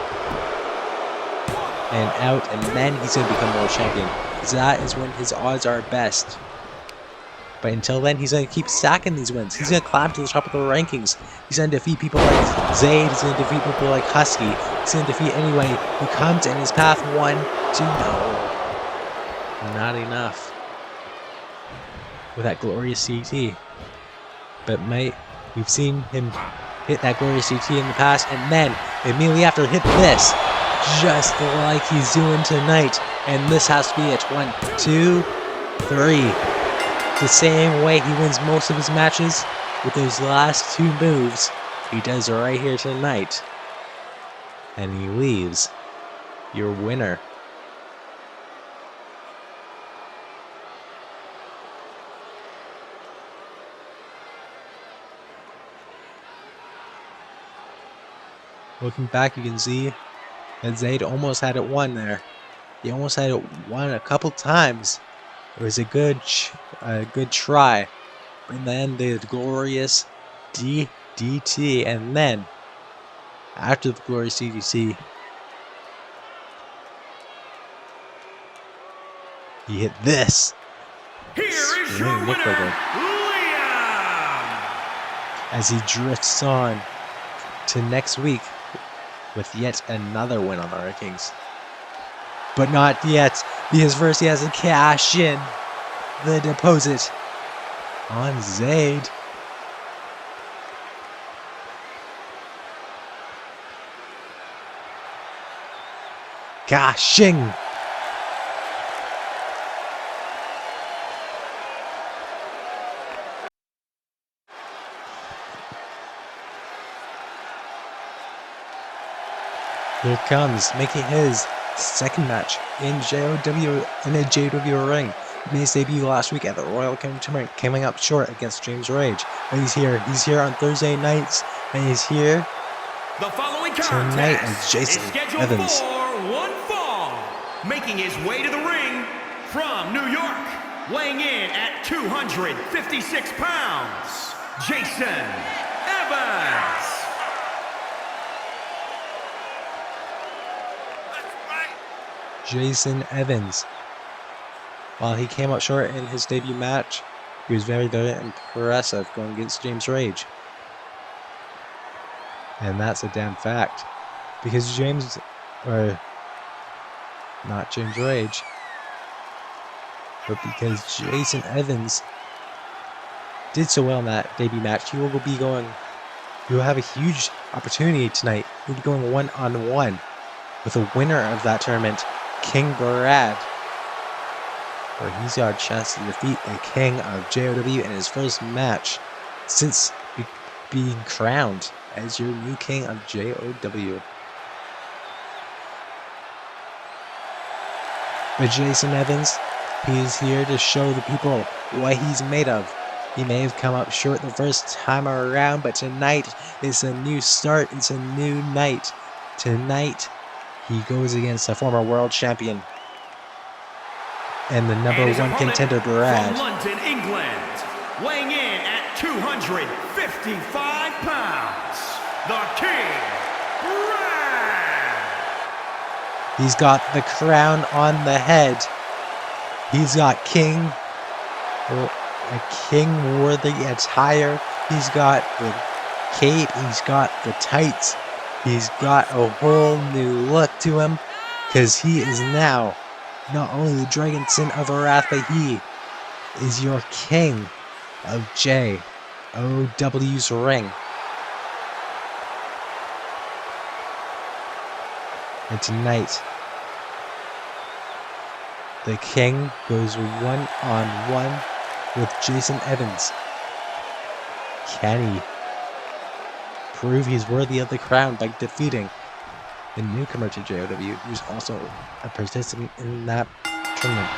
and out, and then he's going to become world champion. Because that is when his odds are best. But until then, he's going to keep stacking these wins. He's going to climb to the top of the rankings. He's going to defeat people like Zayd. He's going to defeat people like Husky. He's going to defeat anyone who comes in his path. 1, 2, no. Not enough. With that glorious CT. But we've seen him hit that glorious CT in the past. And then, immediately after, hit this. Just like he's doing tonight. And this has to be it. 1, 2, 3. The same way he wins most of his matches with those last 2 moves, he does right here tonight. And he leaves your winner. Looking back, you can see that Zayd almost had it won there. He almost had it won a couple times. It was a good try. And then the glorious DDT, and then after the glorious DDT, he hit this. Here is your winner, Liam! As he drifts on to next week with yet another win on the rankings. But not yet, because first he has to cash in the deposit on Zayd. Cashing. Here comes, making his second match in JOW in a JW ring. He made his debut last week at the Royal Kingdom Tournament, coming up short against James Rage. But he's here. He's here on Thursday nights, and he's here the following tonight as Jason Evans. For one fall, making his way to the ring from New York, weighing in at 256 pounds, Jason Evans. Jason Evans. While he came up short in his debut match, he was very, very impressive going against James Rage. And that's a damn fact. Because not James Rage, but because Jason Evans did so well in that debut match, he will have a huge opportunity tonight. He'll be going one-on-one with the winner of that tournament, King Brad, where he's got a chance to defeat the king of JOW in his first match since being crowned as your new king of JOW. But Jason Evans, he is here to show the people what he's made of. He may have come up short the first time around, but tonight is a new start. It's a new night. Tonight, he goes against a former world champion and the number one contender, Brad. From London, England, weighing in at 255 pounds, the King, Brad. He's got the crown on the head. He's got a king-worthy attire. He's got the cape. He's got the tights. He's got a whole new look to him, because he is now not only the Dragon Sin of Wrath, but he is your king of JOW's ring. And tonight, the king goes one-on-one with Jason Evans. Can he prove he's worthy of the crown by defeating the newcomer to JOW, who's also a participant in that tournament?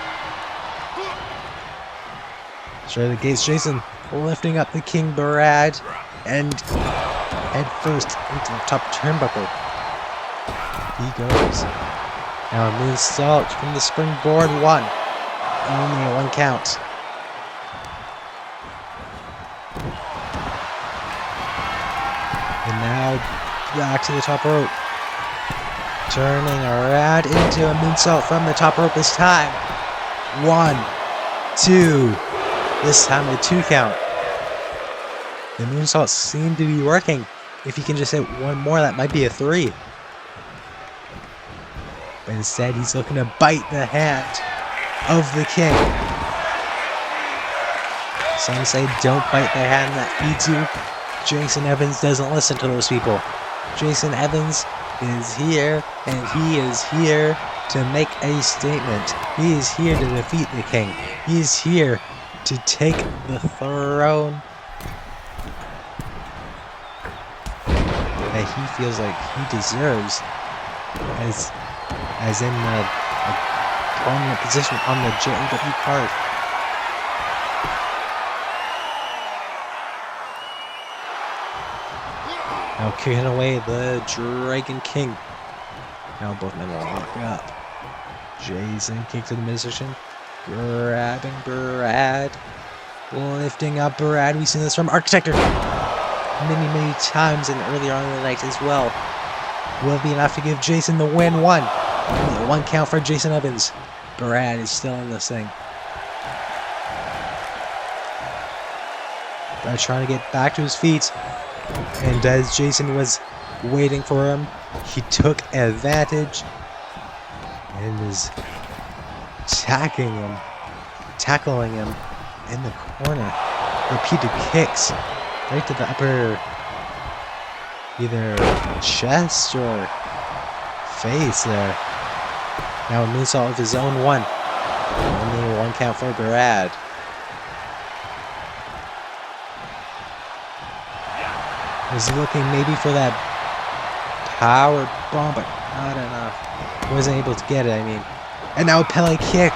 Straight out of the gates, Jason lifting up the King Brad and head first into the top turnbuckle. He goes. Now a moonsault from the springboard, one. Only a one count. And now back to the top rope. Turning around into a moonsault from the top rope this time. 1, 2. This time a 2 count. The moonsaults seem to be working. If he can just hit one more, that might be a 3. But instead, he's looking to bite the hand of the king. Some say don't bite the hand that feeds you. Jason Evans doesn't listen to those people. Jason Evans is here, and he is here to make a statement. He is here to defeat the king. He is here to take the throne that he feels like he deserves as in a prominent position on the JOW card. Now kicking away the Dragon King. Now both men lock up. Jason kicks to the midsection. Grabbing Brad. Lifting up Brad. We've seen this from Architector many times and earlier on in the night as well. Will be enough to give Jason the win. Only a 1 count for Jason Evans. Brad is still in this thing. Brad trying to get back to his feet. And as Jason was waiting for him, he took advantage and is tackling him in the corner. Repeated kicks right to the upper, either chest or face there. Now a moonsault of his own one. Only a 1 count for Brad. Was looking maybe for that power bomb, but not enough. Wasn't able to get it, I mean. And now a Pele kick.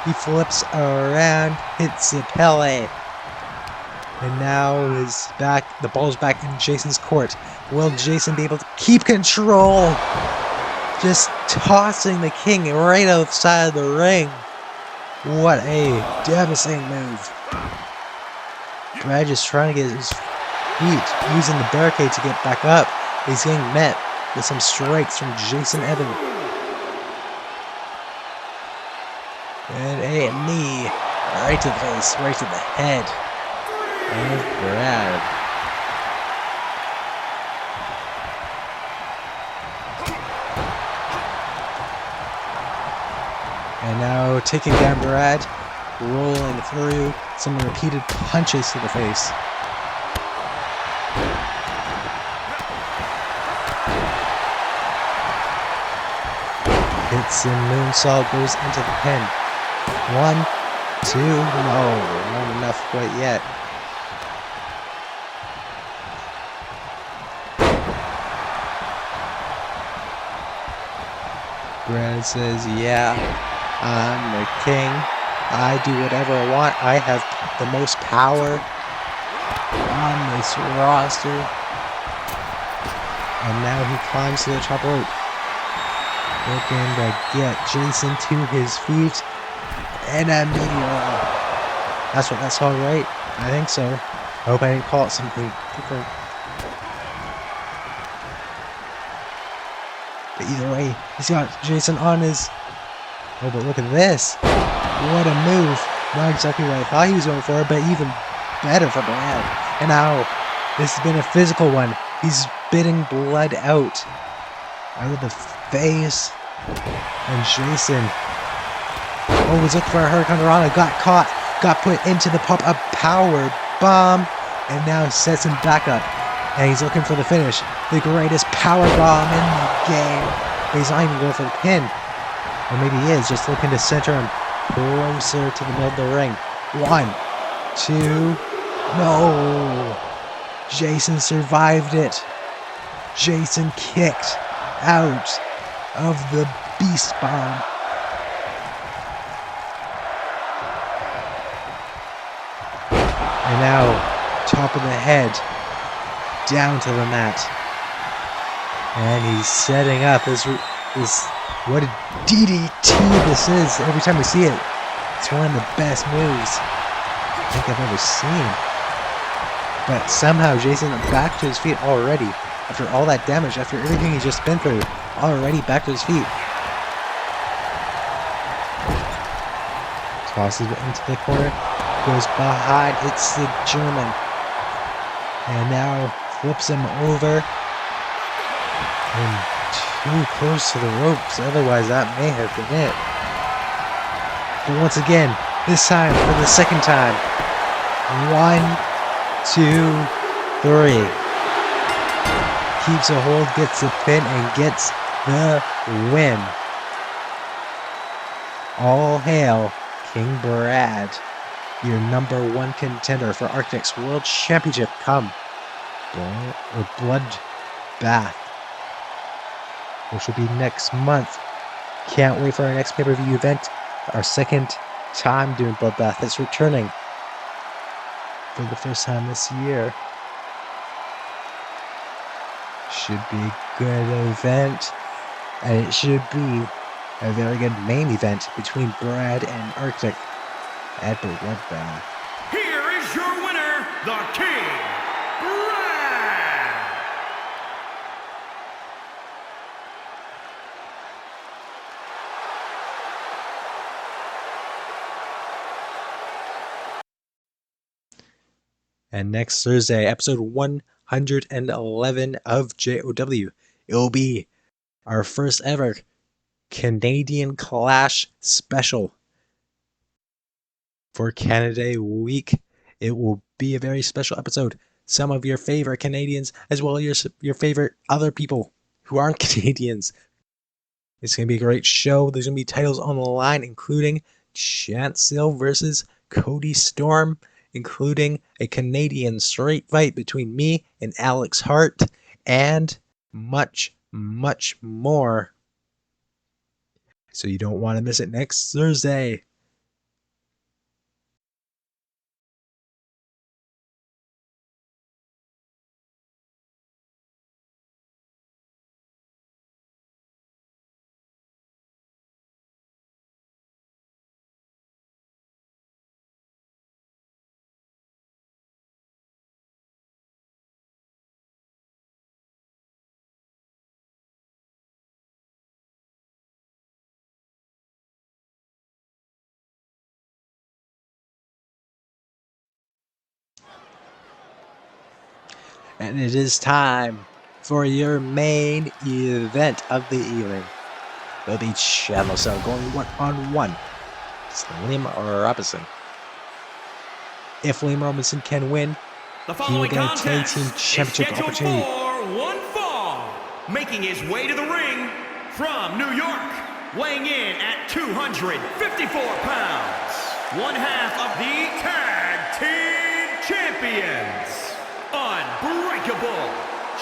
He flips around, hits the Pele. And now the ball's back in Jason's court. Will Jason be able to keep control? Just tossing the King right outside the ring. What a devastating move. Brad just trying to get his feet, using the barricade to get back up. He's getting met with some strikes from Jason Evans. And a knee right to the face, right to the head of Brad. And now taking down Brad, rolling through some repeated punches to the face. Hits and moonsault, goes into the pin. 1, 2, no, not enough quite yet. Brad says, yeah, I'm the king. I do whatever I want. I have the most power on this roster. And now he climbs to the top rope. Looking to get Jason to his feet. And a meteor. That's what that's all right. I think so. I hope I didn't call it something different. But either way, he's got Jason on his... Oh, but look at this. What a move. Not exactly what I thought he was going for, but even better for Brad. And now, this has been a physical one. He's spitting blood out of the face. And Jason, oh, was looking for a Hurricane Rana, got caught, got put into the pop-up power bomb, and now sets him back up. And he's looking for the finish, the greatest power bomb in the game. But he's not even going for the pin. Or maybe he is, just looking to center him closer to the middle of the ring. 1, 2, no. Jason survived it. Jason kicked out of the beast bomb. And now, top of the head, down to the mat. And he's setting up this what a DDT this is. Every time we see it, it's one of the best moves I think I've ever seen. But somehow Jason back to his feet already. After all that damage, after everything he's just been through, already back to his feet. Tosses it into the corner, goes behind, hits the German. And now flips him over. And too close to the ropes, otherwise that may have been it. But once again, this time for the second time. 1, 2, 3. Keeps a hold, gets the pin, and gets the win. All hail King Brad, your #1 contender for Arctic's World Championship come Bloodbath, which will be next month. Can't wait for our next pay-per-view event. Our second time doing Bloodbath. It's returning for the first time this year. should be a good event, and it should be a very good main event between Brad and Arctic at the Bloodbath. Here is your winner, the King, Brad! And next Thursday, episode 111 of JOW, it will be our first ever Canadian Clash special for Canada Day week. It will be a very special episode. Some of your favorite Canadians, as well as your favorite other people who aren't Canadians. It's going to be a great show. There's going to be titles on the line, including Chancel versus Cody Storm, including a Canadian straight fight between me and Alex Hart, and much, much more. So you don't want to miss it next Thursday. And it is time for your main event of the evening. It'll be Channel Cell going one-on-one. It's Liam Robinson. If Liam Robinson can win, he will get a tag team championship opportunity. For one fall, making his way to the ring from New York, weighing in at 254 pounds, one half of the Tag Team Champions, Unbreakable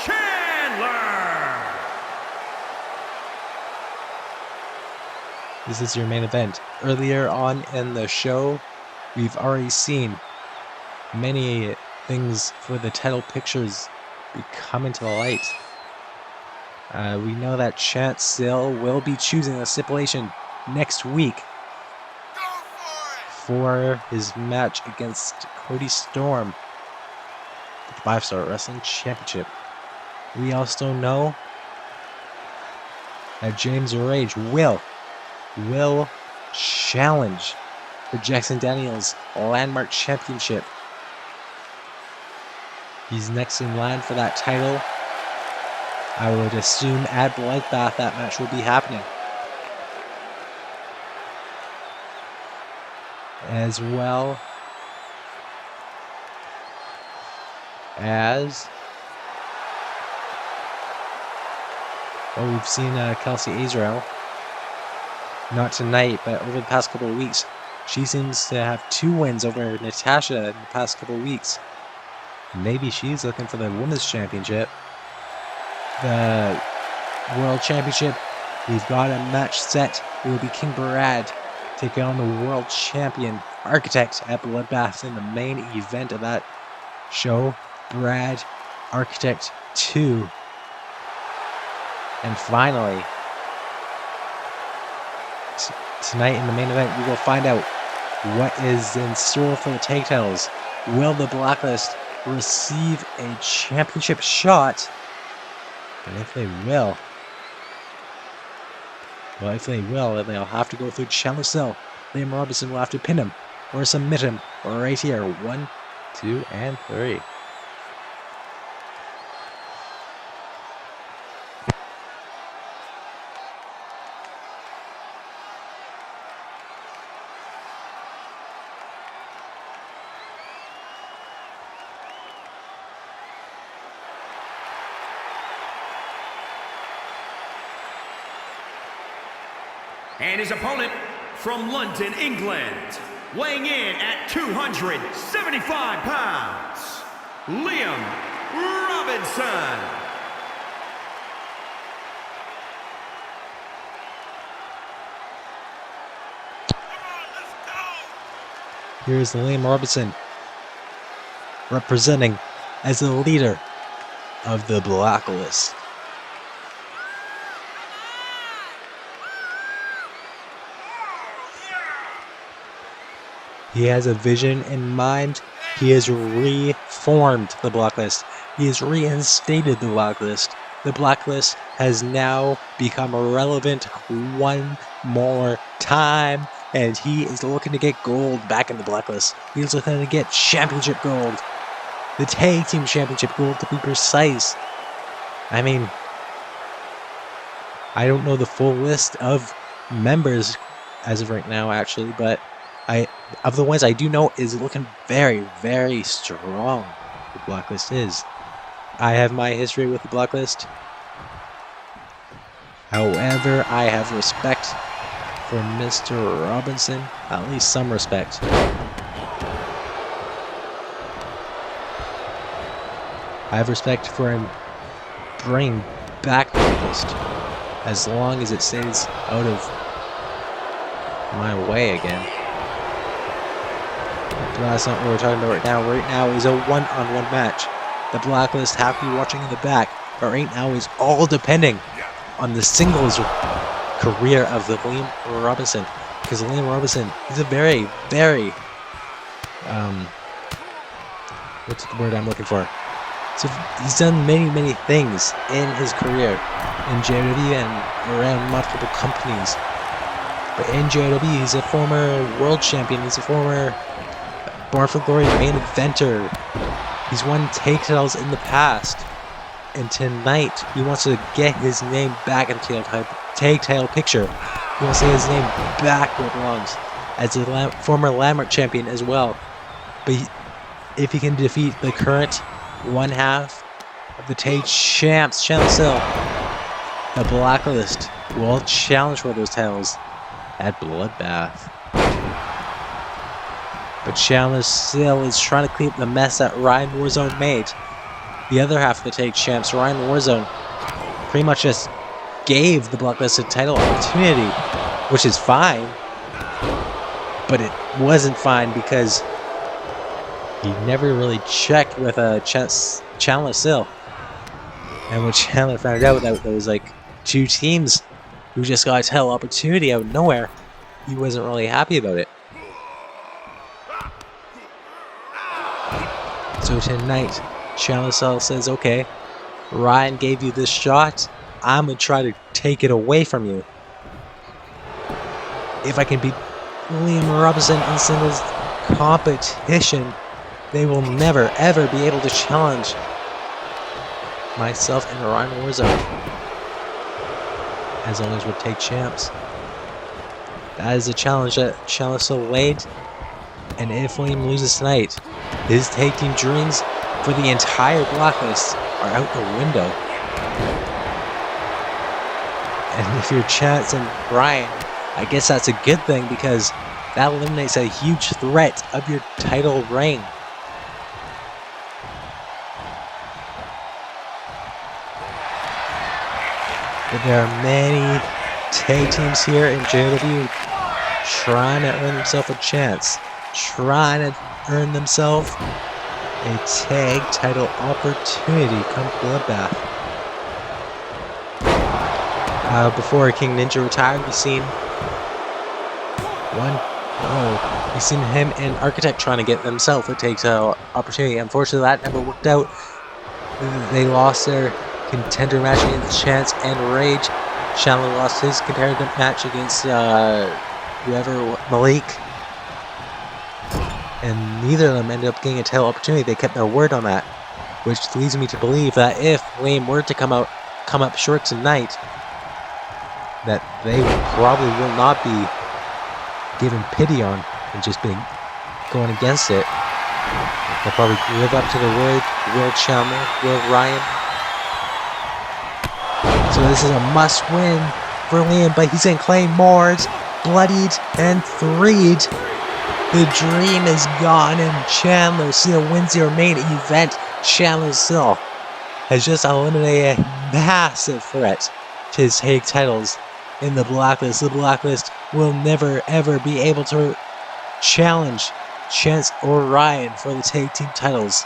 Chandler. This is your main event. Earlier on in the show, we've already seen many things for the title pictures be coming to the light. We know that Chancel will be choosing a stipulation next week for his match against Cody Storm for the 5-Star Wrestling Championship. We also know that James Rage will challenge for Jackson Daniels' Landmark Championship. He's next in line for that title. I would assume at Bloodbath that match will be happening. As well as we've seen Kelsey Israel. Not tonight, but over the past couple of weeks. She seems to have 2 wins over Natasha in the past couple of weeks. Maybe she's looking for the Women's Championship. The World Championship, we've got a match set. It will be King Brad taking on the World Champion Architect at Bloodbath in the main event of that show. Brad, Architect 2. And finally, tonight in the main event, we will find out what is in store for the tag titles. Will the Blacklist receive a championship shot? And if they will, then they'll have to go through Chandler Cell. Liam Robinson will have to pin him or submit him right here. 1, 2, and 3. And his opponent from London, England, weighing in at 275 pounds, Liam Robinson. Here's Liam Robinson, representing as the leader of the Blacklist. He has a vision in mind. He has reformed the Blacklist. He has reinstated the Blacklist. The Blacklist has now become relevant one more time, and he is looking to get gold back in the Blacklist. He's looking to get championship gold. The tag team championship gold, to be precise. I mean, I don't know the full list of members as of right now, actually, but of the ones I do know is looking very, very strong. The Blacklist is. I have my history with the Blacklist. However, I have respect for Mr. Robinson, at least some respect. I have respect for him bringing back the Blacklist as long as it stays out of my way again. But that's not what we're talking about right now. Right now is a one-on-one match. The Blacklist have to be watching in the back, but right now is all depending on the singles career of the Liam Robinson, because Liam Robinson is a very, very what's the word I'm looking for? So he's done many, many things in his career in JOW and around multiple companies. But in JOW, he's a former world champion. He's a former Born for Glory main eventer. He's won tag titles in the past. And tonight, he wants to get his name back into the tag title picture. He wants to get his name back where it belongs. As a former Landmark champion as well. But if he can defeat the current one half of the tag champs, Chandler Sill, the Blacklist will challenge for those titles at Bloodbath. But Chandler Sill is trying to clean up the mess that Ryan Warzone made. The other half of the tag champs, Ryan Warzone, pretty much just gave the Blacklist a title opportunity, which is fine. But it wasn't fine because he never really checked with Chandler Sill. And when Chandler found out that there was like two teams who just got a title opportunity out of nowhere, he wasn't really happy about it. So tonight, Chandler Sill says, okay, Ryan gave you this shot, I'm going to try to take it away from you. If I can beat Liam Robinson in singles competition, they will never, ever be able to challenge myself and Ryan Warzone. As long as we take champs. That is a challenge that Chandler Sill laid. And if Liam loses tonight, his tag team dreams for the entire Blacklist are out the window. And if you're Chance and Brian, I guess that's a good thing because that eliminates a huge threat of your title reign. But there are many tag teams here in JOW trying to earn themselves a chance, trying to earn themselves a tag title opportunity come Bloodbath. Before King Ninja retired, we've seen we've seen him and Architect trying to get themselves a tag title opportunity. Unfortunately, that never worked out. They lost their contender match against Chance and Rage. Chandler lost his competitive match against Malik. And neither of them ended up getting a title opportunity. They kept their word on that, which leads me to believe that if Liam were to come up short tonight, that they probably will not be given pity on and just being going against it. They'll probably live up to the word. Will Chandler, will Ryan. So this is a must-win for Liam, but he's in Claymores, bloodied and freed. The dream is gone, and Chandler Sill wins your main event. Chandler Sill has just eliminated a massive threat to his tag titles in the Blacklist. The Blacklist will never ever be able to challenge Chance or Ryan for the tag team titles.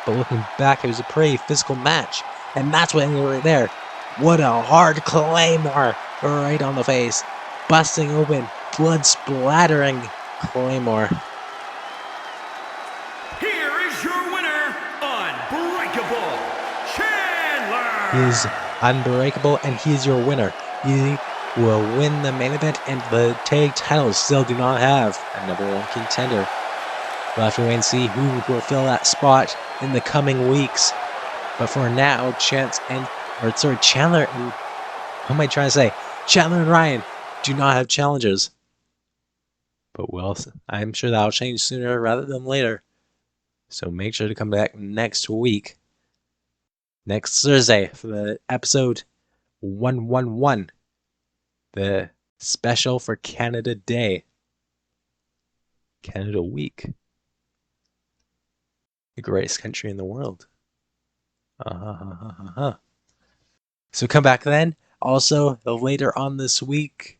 But looking back, it was a pretty physical match, and that's what ended right there. What a hard Claymore right on the face, busting open, blood splattering Claymore. Here is your winner, Unbreakable Chandler. He is unbreakable, and he is your winner. He will win the main event, and the tag titles still do not have a number one contender. We'll have to wait and see who will fill that spot in the coming weeks. But for now, Chandler and what am I trying to say? Chandler and Ryan do not have challengers. But I'm sure that'll change sooner rather than later. So make sure to come back next week, next Thursday, for the episode 111, the special for Canada Day, Canada Week, the greatest country in the world. So come back then. Also, later on this week,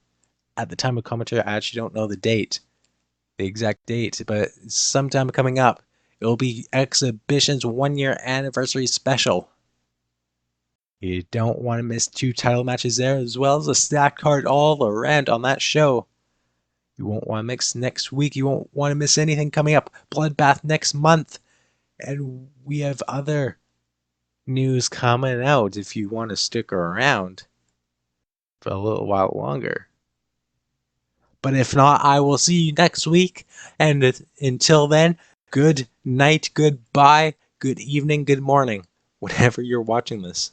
at the time of commentary, I actually don't know the exact date, but sometime coming up, it will be Exhibition's 1-year anniversary special. You don't want to miss 2 title matches there, as well as a stacked card all around on that show. You won't want to mix next week. You won't want to miss anything coming up. Bloodbath next month. And we have other news coming out if you want to stick around for a little while longer. But if not, I will see you next week. And until then, good night, goodbye, good evening, good morning, whenever you're watching this.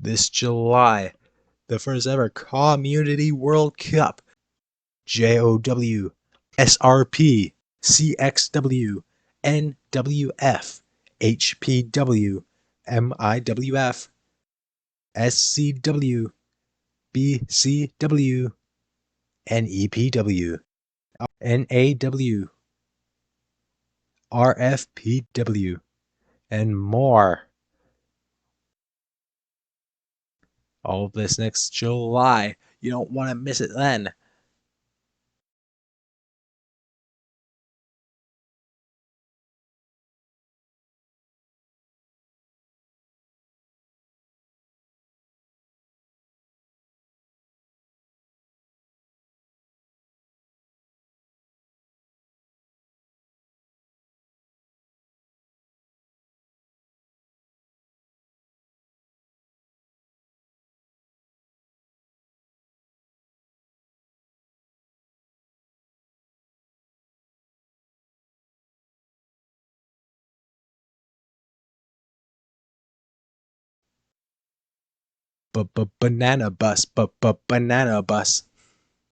This July, the first ever Community World Cup. JOW, SRP, CXW, NWF, HPW, MIWF, SCW, BCW, NEPW, NAW, RFPW, and more. All of this next July. You don't want to miss it then. Banana bus, banana bus.